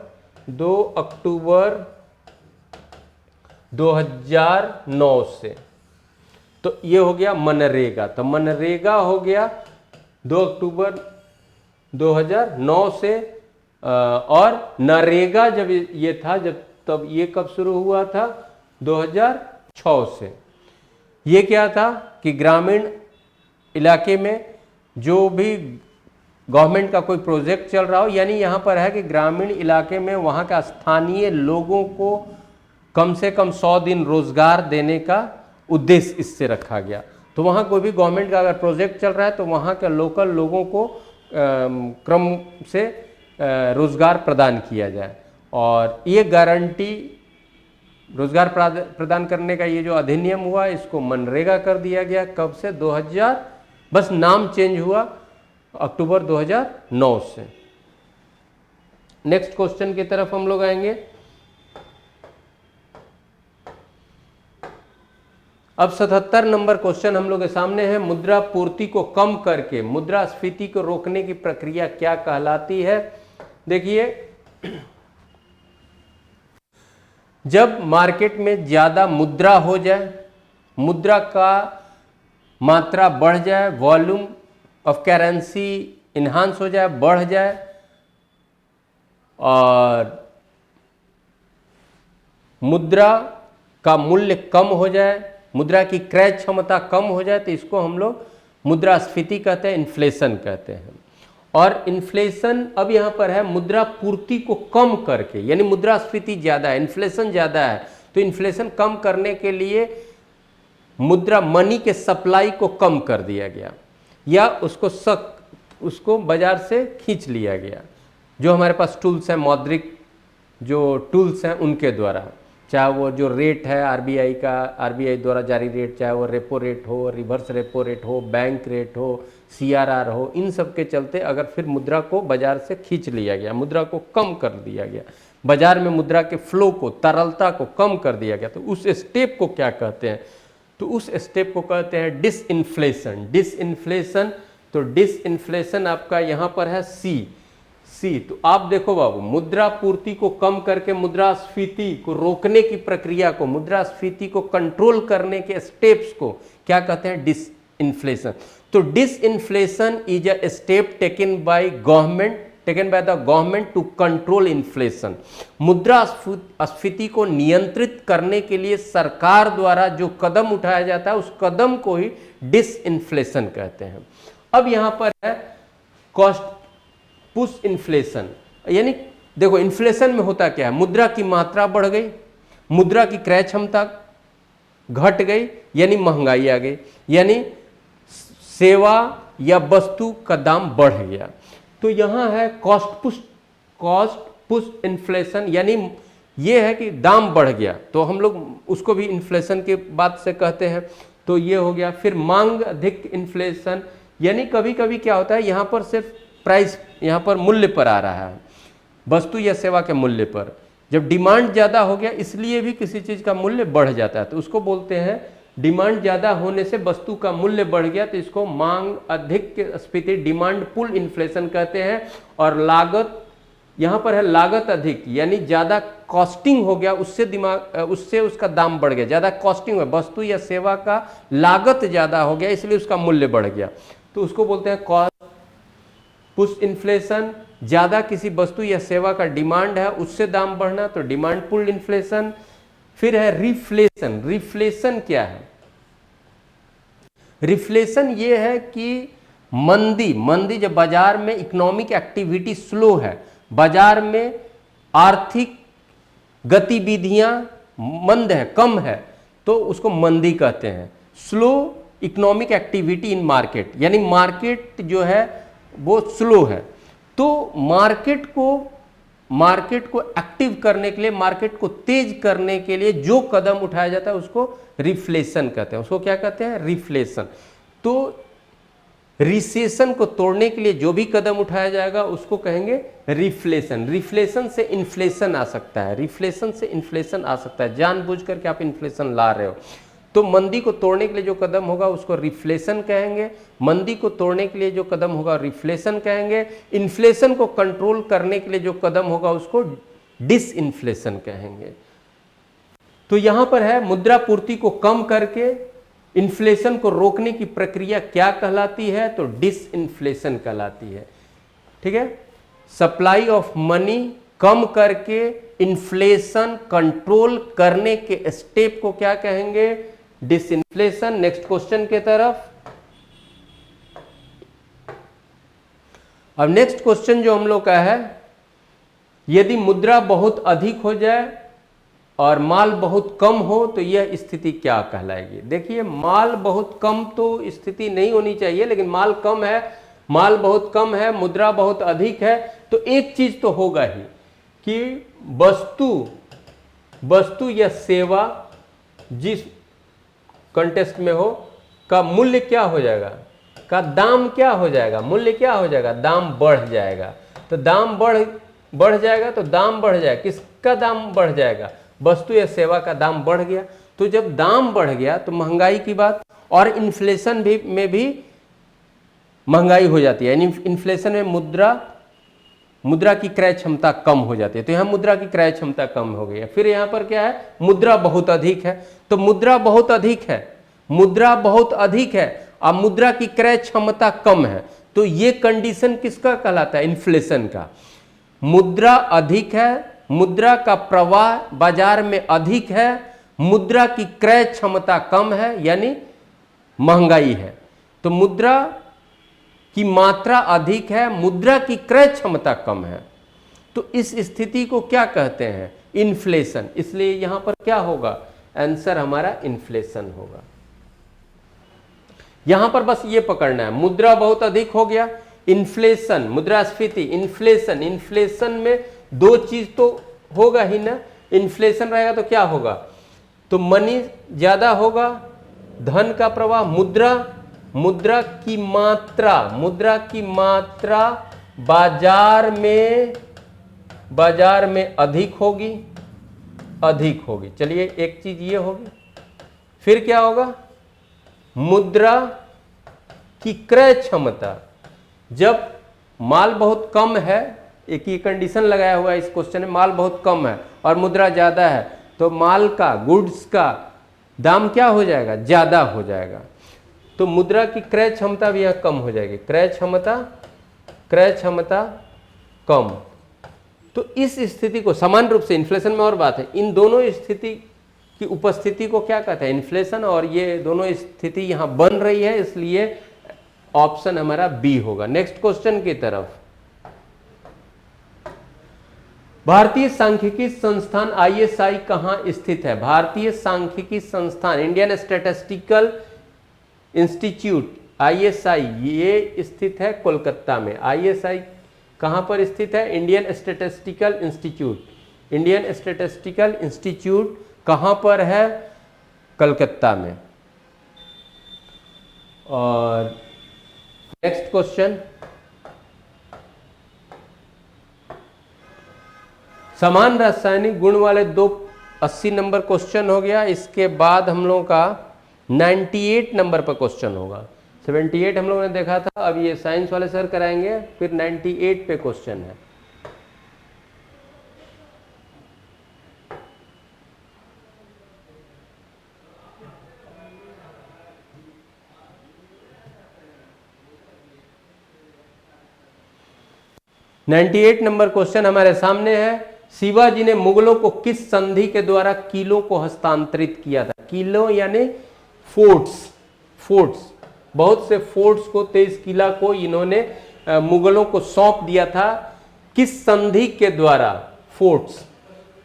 2009 से। तो ये हो गया मनरेगा। तो मनरेगा हो गया 2 अक्टूबर 2009 से। और नरेगा जब ये था, तब ये कब शुरू हुआ था, 2006 से। ये क्या था कि ग्रामीण इलाके में जो भी गवर्नमेंट का कोई प्रोजेक्ट चल रहा हो, यानी यहाँ पर है कि ग्रामीण इलाके में वहाँ का स्थानीय लोगों को कम से कम 100 दिन रोजगार देने का उद्देश्य इससे रखा गया। तो वहाँ कोई भी गवर्नमेंट का अगर प्रोजेक्ट चल रहा है तो वहाँ के लोकल लोगों को क्रम से रोजगार प्रदान किया जाए। और ये गारंटी रोजगार प्रदान करने का ये जो अधिनियम हुआ, इसको मनरेगा कर दिया गया। कब से, 2000, बस नाम चेंज हुआ, अक्टूबर 2009 से। नेक्स्ट क्वेश्चन की तरफ हम लोग आएंगे। अब 77 नंबर क्वेश्चन हम लोग के सामने है। मुद्रा पूर्ति को कम करके मुद्रास्फीति को रोकने की प्रक्रिया क्या कहलाती है। देखिए, जब मार्केट में ज्यादा मुद्रा हो जाए, मुद्रा का मात्रा बढ़ जाए, वॉल्यूम ऑफ करेंसी इन्हांस हो जाए, बढ़ जाए, और मुद्रा का मूल्य कम हो जाए, मुद्रा की क्रय क्षमता कम हो जाए, तो इसको हम लोग मुद्रास्फीति कहते हैं, इन्फ्लेशन कहते हैं। और इन्फ्लेशन अब यहाँ पर है मुद्रा पूर्ति को कम करके, यानी मुद्रास्फीति ज़्यादा है, इन्फ्लेशन ज़्यादा है, तो इन्फ्लेशन कम करने के लिए मुद्रा मनी के सप्लाई को कम कर दिया गया, या उसको बाजार से खींच लिया गया। जो हमारे पास टूल्स हैं, मौद्रिक जो टूल्स हैं उनके द्वारा, चाहे वो जो रेट है आरबीआई का, आरबीआई द्वारा जारी रेट, चाहे वो रेपो रेट हो, रिवर्स रेपो रेट हो, बैंक रेट हो, सीआरआर हो, इन सब के चलते अगर फिर मुद्रा को बाजार से खींच लिया गया, मुद्रा को कम कर दिया गया, बाजार में मुद्रा के फ्लो को, तरलता को कम कर दिया गया, तो उस स्टेप को क्या कहते हैं, तो उस स्टेप को कहते हैं डिसइन्फ्लेशन। डिसइन्फ्लेशन, तो डिसइन्फ्लेशन आपका यहाँ पर है सी। तो आप देखो बाबू, मुद्रा पूर्ति को कम करके मुद्रास्फीति को रोकने की प्रक्रिया को, मुद्रास्फीति को कंट्रोल करने के स्टेप्स को क्या कहते हैं, डिसइन्फ्लेशन। तो disinflation is a step taken by the government to control inflation. मुद्रास्फीति को नियंत्रित करने के लिए सरकार द्वारा जो कदम उठाया जाता है, उस कदम को ही डिसइन्फ्लेशन कहते हैं। अब यहां पर है कॉस्ट पुश इन्फ्लेशन, यानी देखो इन्फ्लेशन में होता क्या है, मुद्रा की मात्रा बढ़ गई, मुद्रा की क्रय क्षमता घट गई, यानी महंगाई आ गई, यानी सेवा या वस्तु का दाम बढ़ गया। तो यहां है कॉस्ट पुश इन्फ्लेशन, यानी ये है कि दाम बढ़ गया, तो हम लोग उसको भी इन्फ्लेशन के बात से कहते हैं। तो ये हो गया। फिर मांग अधिक इन्फ्लेशन, यानी कभी कभी क्या होता है, यहां पर सिर्फ प्राइस, यहाँ पर मूल्य पर आ रहा है, वस्तु या सेवा के मूल्य पर। जब डिमांड ज़्यादा हो गया, इसलिए भी किसी चीज़ का मूल्य बढ़ जाता है, तो उसको बोलते हैं डिमांड ज़्यादा होने से वस्तु का मूल्य बढ़ गया, तो इसको मांग अधिक स्फीति, डिमांड पुल इन्फ्लेशन कहते हैं। और लागत, यहाँ पर है लागत अधिक, यानी ज़्यादा कॉस्टिंग हो गया, उससे उसका दाम बढ़ गया, ज़्यादा कॉस्टिंग है, वस्तु या सेवा का लागत ज़्यादा हो गया, इसलिए उसका मूल्य बढ़ गया, तो उसको बोलते हैं कॉस्ट पुश इन्फ्लेशन। ज्यादा किसी वस्तु या सेवा का डिमांड है, उससे दाम बढ़ना, तो डिमांड पुल इन्फ्लेशन। फिर है रिफ्लेशन। रिफ्लेशन क्या है, रिफ्लेशन ये है कि मंदी जब बाजार में इकोनॉमिक एक्टिविटी स्लो है, बाजार में आर्थिक गतिविधियां मंद है, कम है, तो उसको मंदी कहते हैं। Slow economic activity in market, यानी मार्केट जो है वो स्लो है। तो मार्केट को एक्टिव करने के लिए, मार्केट को तेज करने के लिए जो कदम उठाया जाता है उसको रिफ्लेशन कहते हैं। उसको क्या कहते हैं? रिफ्लेशन। तो रिसेशन को तोड़ने के लिए जो भी कदम उठाया जाएगा उसको कहेंगे रिफ्लेशन। रिफ्लेशन से इन्फ्लेशन आ सकता है, रिफ्लेशन से इन्फ्लेशन आ सकता है, जानबूझ करके आप इन्फ्लेशन ला रहे हो। तो मंदी को तोड़ने के लिए जो कदम होगा उसको रिफ्लेशन कहेंगे, मंदी को तोड़ने के लिए जो कदम होगा रिफ्लेशन कहेंगे, इन्फ्लेशन को कंट्रोल करने के लिए जो कदम होगा उसको डिसइन्फ्लेशन कहेंगे। तो यहां पर है मुद्रा पूर्ति को कम करके इन्फ्लेशन को रोकने की प्रक्रिया क्या कहलाती है? तो डिसइन्फ्लेशन कहलाती है। ठीक है, सप्लाई ऑफ मनी कम करके इन्फ्लेशन कंट्रोल करने के स्टेप को क्या कहेंगे? डिसइन्फ्लेशन। नेक्स्ट क्वेश्चन के तरफ। अब नेक्स्ट क्वेश्चन जो हम लोग का है, यदि मुद्रा बहुत अधिक हो जाए और माल बहुत कम हो तो यह स्थिति क्या कहलाएगी? देखिए, माल बहुत कम तो स्थिति नहीं होनी चाहिए, लेकिन माल कम है, माल बहुत कम है, मुद्रा बहुत अधिक है, तो एक चीज तो होगा ही कि वस्तु या सेवा जिस कंटेस्ट में हो का मूल्य क्या हो जाएगा, का दाम क्या हो जाएगा, मूल्य क्या हो जाएगा, दाम बढ़ जाएगा। तो दाम बढ़ जाएगा तो दाम बढ़ जाएगा, किसका दाम बढ़ जाएगा? वस्तु या सेवा का दाम बढ़ गया। तो जब दाम बढ़ गया तो महंगाई की बात, और इन्फ्लेशन में भी महंगाई हो जाती है, यानी इन्फ्लेशन में मुद्रा की क्रय क्षमता कम हो जाती है। तो यहां मुद्रा की क्रय क्षमता कम हो गई है। फिर यहां पर क्या है? मुद्रा बहुत अधिक है। तो मुद्रा बहुत अधिक है, मुद्रा बहुत अधिक है और मुद्रा की क्रय क्षमता कम है, तो ये कंडीशन किसका कहलाता है? इन्फ्लेशन का। मुद्रा अधिक है, मुद्रा का प्रवाह बाजार में अधिक है, मुद्रा की क्रय क्षमता कम है, यानी महंगाई है। तो मुद्रा की मात्रा अधिक है, मुद्रा की क्रय क्षमता कम है, तो इस स्थिति को क्या कहते हैं? इन्फ्लेशन। इसलिए यहां पर क्या होगा? आंसर हमारा इन्फ्लेशन होगा। यहां पर बस ये पकड़ना है, मुद्रा बहुत अधिक हो गया, इन्फ्लेशन, मुद्रास्फीति, इन्फ्लेशन। इन्फ्लेशन में दो चीज तो होगा ही ना, इन्फ्लेशन रहेगा तो क्या होगा? तो मनी ज्यादा होगा, धन का प्रवाह, मुद्रा की मात्रा बाजार में अधिक होगी। चलिए, एक चीज ये होगी। फिर क्या होगा? मुद्रा की क्रय क्षमता, जब माल बहुत कम है, एक ही कंडीशन लगाया हुआ है इस क्वेश्चन में, माल बहुत कम है और मुद्रा ज्यादा है, तो माल का, गुड्स का दाम क्या हो जाएगा? ज्यादा हो जाएगा। तो मुद्रा की क्रय क्षमता भी यहां कम हो जाएगी, क्रय क्षमता कम। तो इस स्थिति को समान रूप से, इन्फ्लेशन में और बात है, इन दोनों स्थिति की उपस्थिति को क्या कहते हैं? इन्फ्लेशन। और ये दोनों स्थिति यहां बन रही है, इसलिए ऑप्शन हमारा बी होगा। नेक्स्ट क्वेश्चन की तरफ। भारतीय सांख्यिकी संस्थान ISI कहां स्थित है? भारतीय सांख्यिकी संस्थान, इंडियन स्टैटिस्टिकल इंस्टीट्यूट, ISI, ये स्थित है कोलकाता में। ISI कहां पर स्थित है? Indian statistical institute. Indian statistical institute कहां पर है? कलकत्ता में। और नेक्स्ट क्वेश्चन, समान रासायनिक गुण वाले दो 80 नंबर क्वेश्चन हो गया। इसके बाद हम लोगों का 98 नंबर पर क्वेश्चन होगा। 78 हम लोगों ने देखा था, अब ये साइंस वाले सर कराएंगे, फिर 98 पे क्वेश्चन है। $98 नंबर क्वेश्चन हमारे सामने है। शिवाजी ने मुगलों को किस संधि के द्वारा किलों को हस्तांतरित किया था? किलो यानी फोर्ट्स, बहुत से फोर्ट्स को, 23 किला को इन्होंने मुगलों को सौंप दिया था। किस संधि के द्वारा? फोर्ट्स।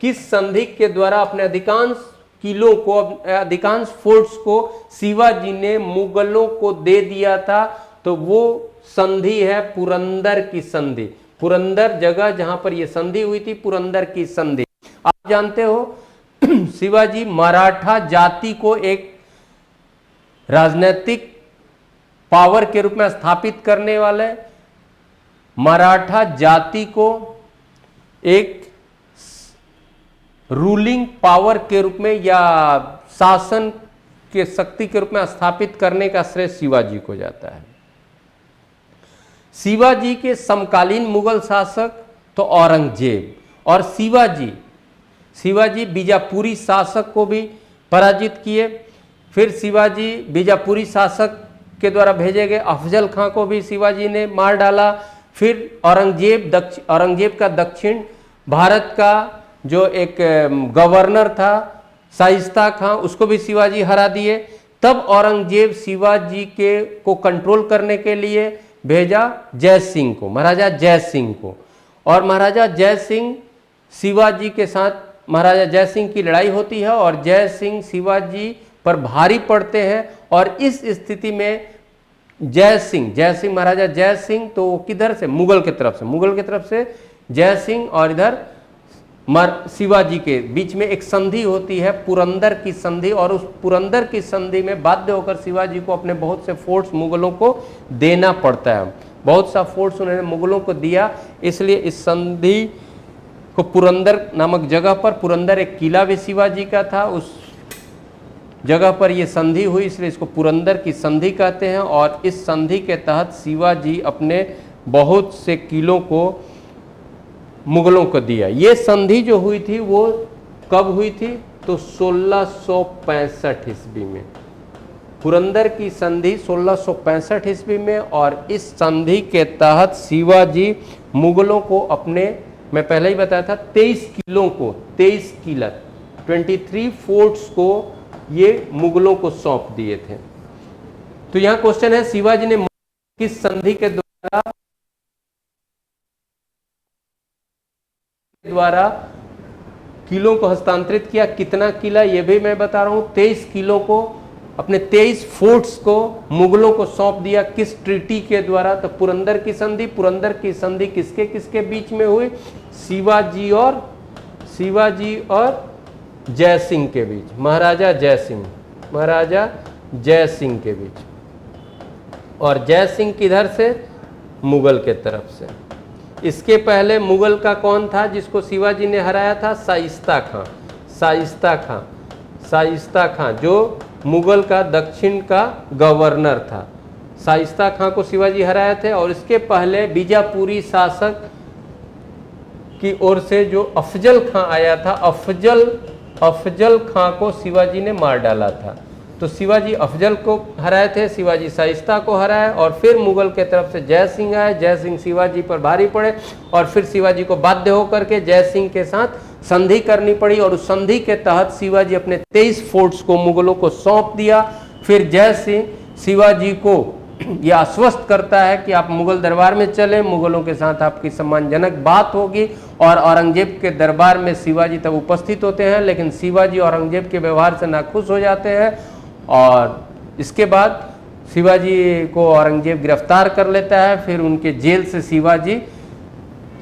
किस संधि के द्वारा अपने अधिकांश किलों को, अधिकांश फोर्ट्स को शिवाजी ने मुगलों को दे दिया था, तो वो संधि है पुरंदर की संधि। पुरंदर जगह जहां पर यह संधि हुई थी, पुरंदर की संधि। आप जानते हो शिवाजी मराठा जाति को एक राजनीतिक पावर के रूप में स्थापित करने वाले, मराठा जाति को एक रूलिंग पावर के रूप में या शासन के शक्ति के रूप में स्थापित करने का श्रेय शिवाजी को जाता है। शिवाजी के समकालीन मुगल शासक तो औरंगजेब, और शिवाजी बीजापुरी शासक को भी पराजित किए। फिर शिवाजी बीजापुरी शासक के द्वारा भेजे गए अफजल खां को भी शिवाजी ने मार डाला। फिर औरंगजेब का दक्षिण भारत का जो एक गवर्नर था शाइस्ता खां, उसको भी शिवाजी हरा दिए। तब औरंगजेब शिवाजी को कंट्रोल करने के लिए भेजा जय सिंह को, महाराजा जय सिंह को, और महाराजा जय सिंह शिवाजी के साथ, महाराजा जय सिंह की लड़ाई होती है और जय सिंह शिवाजी पर भारी पड़ते हैं। और इस स्थिति में जय सिंह महाराजा जय सिंह तो किधर से, मुगल की तरफ से जय सिंह, और इधर शिवाजी के बीच में एक संधि होती है, पुरंदर की संधि। और उस पुरंदर की संधि में बाध्य होकर शिवाजी को अपने बहुत से फोर्ट्स मुगलों को देना पड़ता है। बहुत सा फोर्ट्स उन्होंने मुगलों को दिया, इसलिए इस संधि को पुरंदर नामक जगह पर, पुरंदर एक किला भी शिवाजी का था, उस जगह पर यह संधि हुई, इसलिए इसको पुरंदर की संधि कहते हैं। और इस संधि के तहत शिवाजी अपने बहुत से किलों को मुगलों को दिया। ये संधि जो हुई थी वो कब हुई थी, तो 1665 ईस्वी में, पुरंदर की संधि 1665 ईस्वी में। और इस संधि के तहत शिवाजी मुगलों को अपने, मैं पहले ही बताया था, 23 किलों को, 23 किला 23 फोर्ट्स को ये मुगलों को सौंप दिए थे। तो यहां क्वेश्चन है, शिवाजी ने किस संधि के द्वारा किलों को हस्तांतरित किया, कितना किला ये भी मैं बता रहा हूं। 23 किलों को, अपने 23 फोर्ट्स को मुगलों को सौंप दिया, किस ट्रीटी के द्वारा, तो पुरंदर की संधि। पुरंदर की संधि किसके किसके बीच में हुई, शिवाजी और जय सिंह के बीच, महाराजा जय सिंह के बीच। और जय सिंह किधर से, मुगल के तरफ से। इसके पहले मुगल का कौन था जिसको शिवाजी ने हराया था, शाइस्ता खां जो मुगल का दक्षिण का गवर्नर था। शाइस्ता खां को शिवाजी हराए थे। और इसके पहले बीजापुरी शासक की ओर से जो अफजल खां आया था, अफजल खां को शिवाजी ने मार डाला था। तो शिवाजी अफजल को हराए थे, शिवाजी शाइस्ता को हराए। और फिर मुगल के तरफ से जय सिंह आए, जय सिंह शिवाजी पर भारी पड़े, और फिर शिवाजी को बाध्य होकर के जय सिंह के साथ संधि करनी पड़ी। और उस संधि के तहत शिवाजी अपने 23 फोर्ट्स को मुगलों को सौंप दिया। फिर जय सिंह शिवाजी को यह आश्वस्त करता है कि आप मुगल दरबार में चले, मुगलों के साथ आपकी सम्मानजनक बात होगी। और औरंगजेब के दरबार में शिवाजी तब उपस्थित होते हैं, लेकिन शिवाजी औरंगजेब के व्यवहार से नाखुश हो जाते हैं। और इसके बाद शिवाजी को औरंगजेब गिरफ्तार कर लेता है। फिर उनके जेल से शिवाजी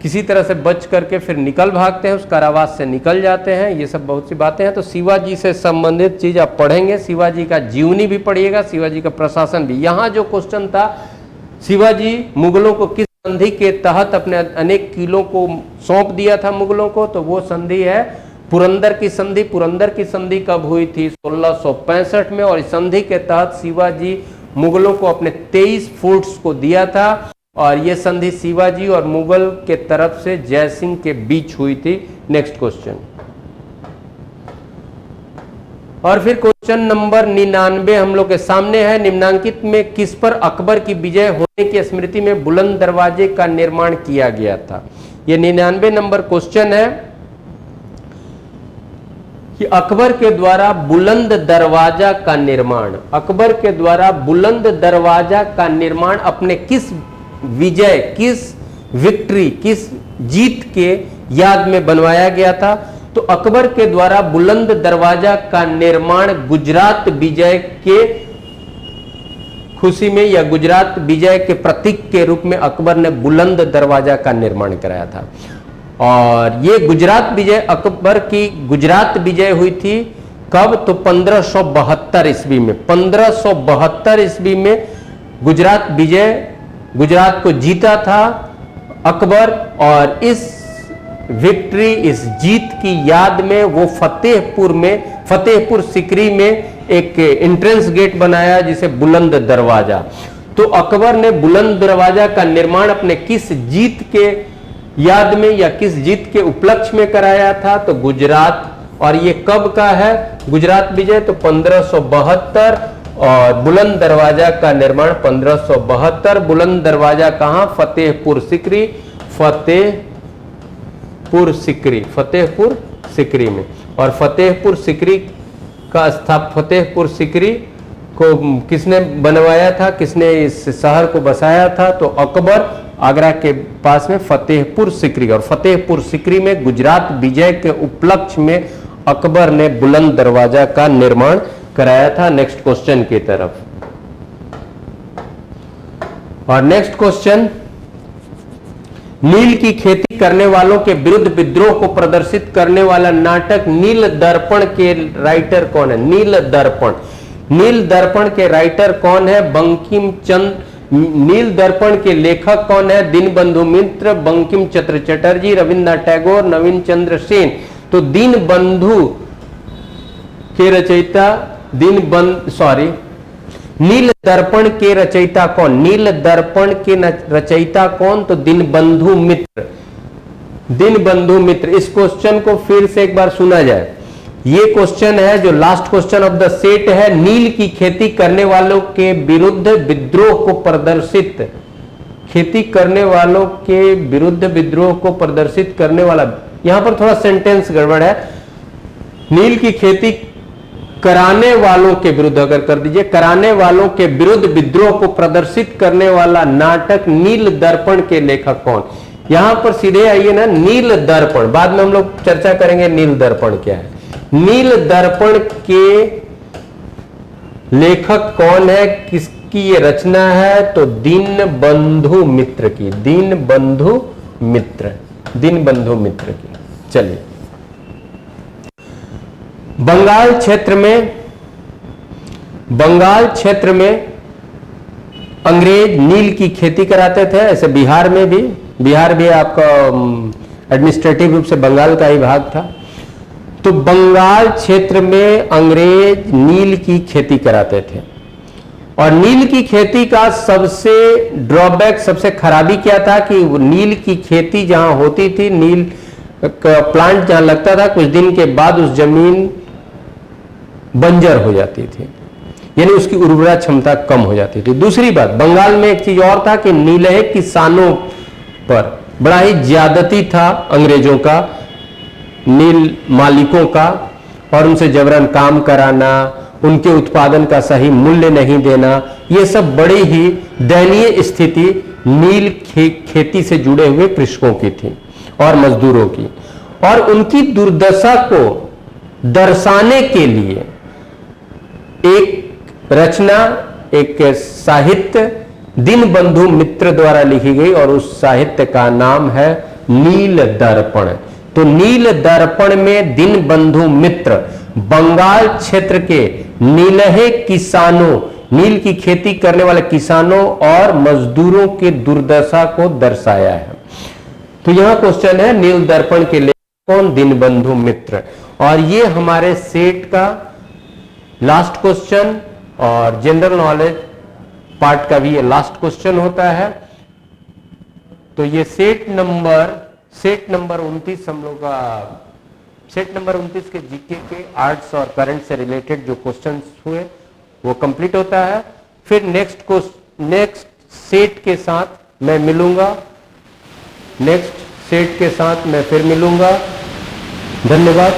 किसी तरह से बच करके फिर निकल भागते हैं, उस कारावास से निकल जाते हैं। ये सब बहुत सी बातें हैं। तो शिवाजी से संबंधित चीज आप पढ़ेंगे, शिवाजी का जीवनी भी पढ़िएगा, शिवाजी का प्रशासन भी। यहाँ जो क्वेश्चन था, शिवाजी मुगलों को किस संधि के तहत अपने अनेक किलों को सौंप दिया था मुगलों को, तो वो संधि है पुरंदर की संधि। पुरंदर की संधि कब हुई थी, 1665 में। और इस संधि के तहत शिवाजी मुगलों को अपने 23 फोर्ट्स को दिया था। और यह संधि शिवाजी और मुगल के तरफ से जय सिंह के बीच हुई थी। Next question. और फिर क्वेश्चन नंबर 99 हम लोग के सामने है। निम्नांकित में किस पर अकबर की विजय होने की स्मृति में बुलंद दरवाजे का निर्माण किया गया था। यह 99 नंबर क्वेश्चन है कि अकबर के द्वारा बुलंद दरवाजा का निर्माण, अकबर के द्वारा बुलंद दरवाजा का निर्माण अपने किस विजय, किस विक्ट्री, किस जीत के याद में बनवाया गया था। तो तो अकबर के द्वारा बुलंद दरवाजा का निर्माण गुजरात विजय के खुशी में या गुजरात विजय के प्रतीक के रूप में अकबर ने बुलंद दरवाजा का निर्माण कराया था। और ये गुजरात विजय, अकबर की गुजरात विजय हुई थी कब? तो 1572 ईस्वी में। 1572 ईस्वी में गुजरात विजय, गुजरात को जीता था अकबर। और इस विक्ट्री, इस जीत की याद में वो फतेहपुर सिकरी में एक एंट्रेंस गेट बनाया जिसे बुलंद दरवाजा। तो अकबर ने बुलंद दरवाजा का निर्माण अपने किस जीत के याद में या किस जीत के उपलक्ष्य में कराया था? तो गुजरात। और ये कब का है गुजरात विजय? तो 1572। और बुलंद दरवाजा का निर्माण 1572। बुलंद दरवाजा कहां? फतेहपुर सिकरी। फतेहपुर सिकरी में। और फतेहपुर सिकरी को किसने बनवाया था? किसने इस शहर को बसाया था? तो अकबर, आगरा के पास में फतेहपुर सिकरी। और फतेहपुर सिकरी में गुजरात विजय के उपलक्ष्य में अकबर ने बुलंद दरवाजा का निर्माण कराया था। नेक्स्ट क्वेश्चन की तरफ। और नेक्स्ट क्वेश्चन, नील की खेती करने वालों के विरुद्ध विद्रोह को प्रदर्शित करने वाला नाटक नील दर्पण के राइटर कौन है? नील दर्पण के राइटर कौन है? बंकिम चंद्र। नील दर्पण के लेखक कौन है? दीनबंधु मित्र, बंकिम चंद्र चटर्जी, रविन्द्रनाथ टैगोर, नवीन चंद्र सेन। तो दीनबंधु के रचयिता नील दर्पण के रचयिता कौन? नील दर्पण के रचयिता कौन? तो दीनबंधु मित्र। इस क्वेश्चन को फिर से एक बार सुना जाए। ये क्वेश्चन है जो last question of the set है। नील की खेती करने वालों के विरुद्ध विद्रोह को प्रदर्शित, खेती करने वालों के विरुद्ध विद्रोह को प्रदर्शित करने वाला, यहां पर थोड़ा सेंटेंस गड़बड़ है। नील की खेती कराने वालों के विरुद्ध, अगर कर दीजिए, कराने वालों के विरुद्ध विद्रोह को प्रदर्शित करने वाला नाटक नील दर्पण के लेखक कौन? यहां पर सीधे आइए ना, नील दर्पण, बाद में हम लोग चर्चा करेंगे नील दर्पण क्या है। नील दर्पण के लेखक कौन है? किसकी ये रचना है? तो दीनबंधु मित्र की। दीनबंधु मित्र की। चलिए, बंगाल क्षेत्र में अंग्रेज नील की खेती कराते थे। ऐसे बिहार भी आपका एडमिनिस्ट्रेटिव रूप से बंगाल का ही भाग था। तो बंगाल क्षेत्र में अंग्रेज नील की खेती कराते थे। और नील की खेती का सबसे ड्रॉबैक, सबसे खराबी क्या था कि नील की खेती जहां होती थी, नील का प्लांट जहां लगता था, कुछ दिन के बाद उस जमीन बंजर हो जाती थी, यानी उसकी उर्वरा क्षमता कम हो जाती थी। दूसरी बात, बंगाल में एक चीज और था कि नीलहे किसानों पर बड़ा ही ज्यादती था अंग्रेजों का, नील मालिकों का, और उनसे जबरन काम कराना, उनके उत्पादन का सही मूल्य नहीं देना, ये सब बड़ी ही दयनीय स्थिति नील खेती से जुड़े हुए कृषकों की थी और मजदूरों की। और उनकी दुर्दशा को दर्शाने के लिए एक रचना, एक साहित्य दीनबंधु मित्र द्वारा लिखी गई, और उस साहित्य का नाम है नील दर्पण। तो नील दर्पण में दीनबंधु मित्र बंगाल क्षेत्र के नीलहे किसानों, नील की खेती करने वाले किसानों और मजदूरों की दुर्दशा को दर्शाया है। तो यहां क्वेश्चन है नील दर्पण के लेखक कौन? दीनबंधु मित्र। और ये हमारे सेट का लास्ट क्वेश्चन और जनरल नॉलेज पार्ट का भी ये लास्ट क्वेश्चन होता है। तो ये सेट नंबर 29 हम लोग का सेट नंबर 29 के जीके के आर्ट्स और करंट से रिलेटेड जो क्वेश्चंस हुए वो कंप्लीट होता है। फिर नेक्स्ट सेट के साथ मैं मिलूंगा, नेक्स्ट सेट के साथ मैं फिर मिलूंगा। धन्यवाद।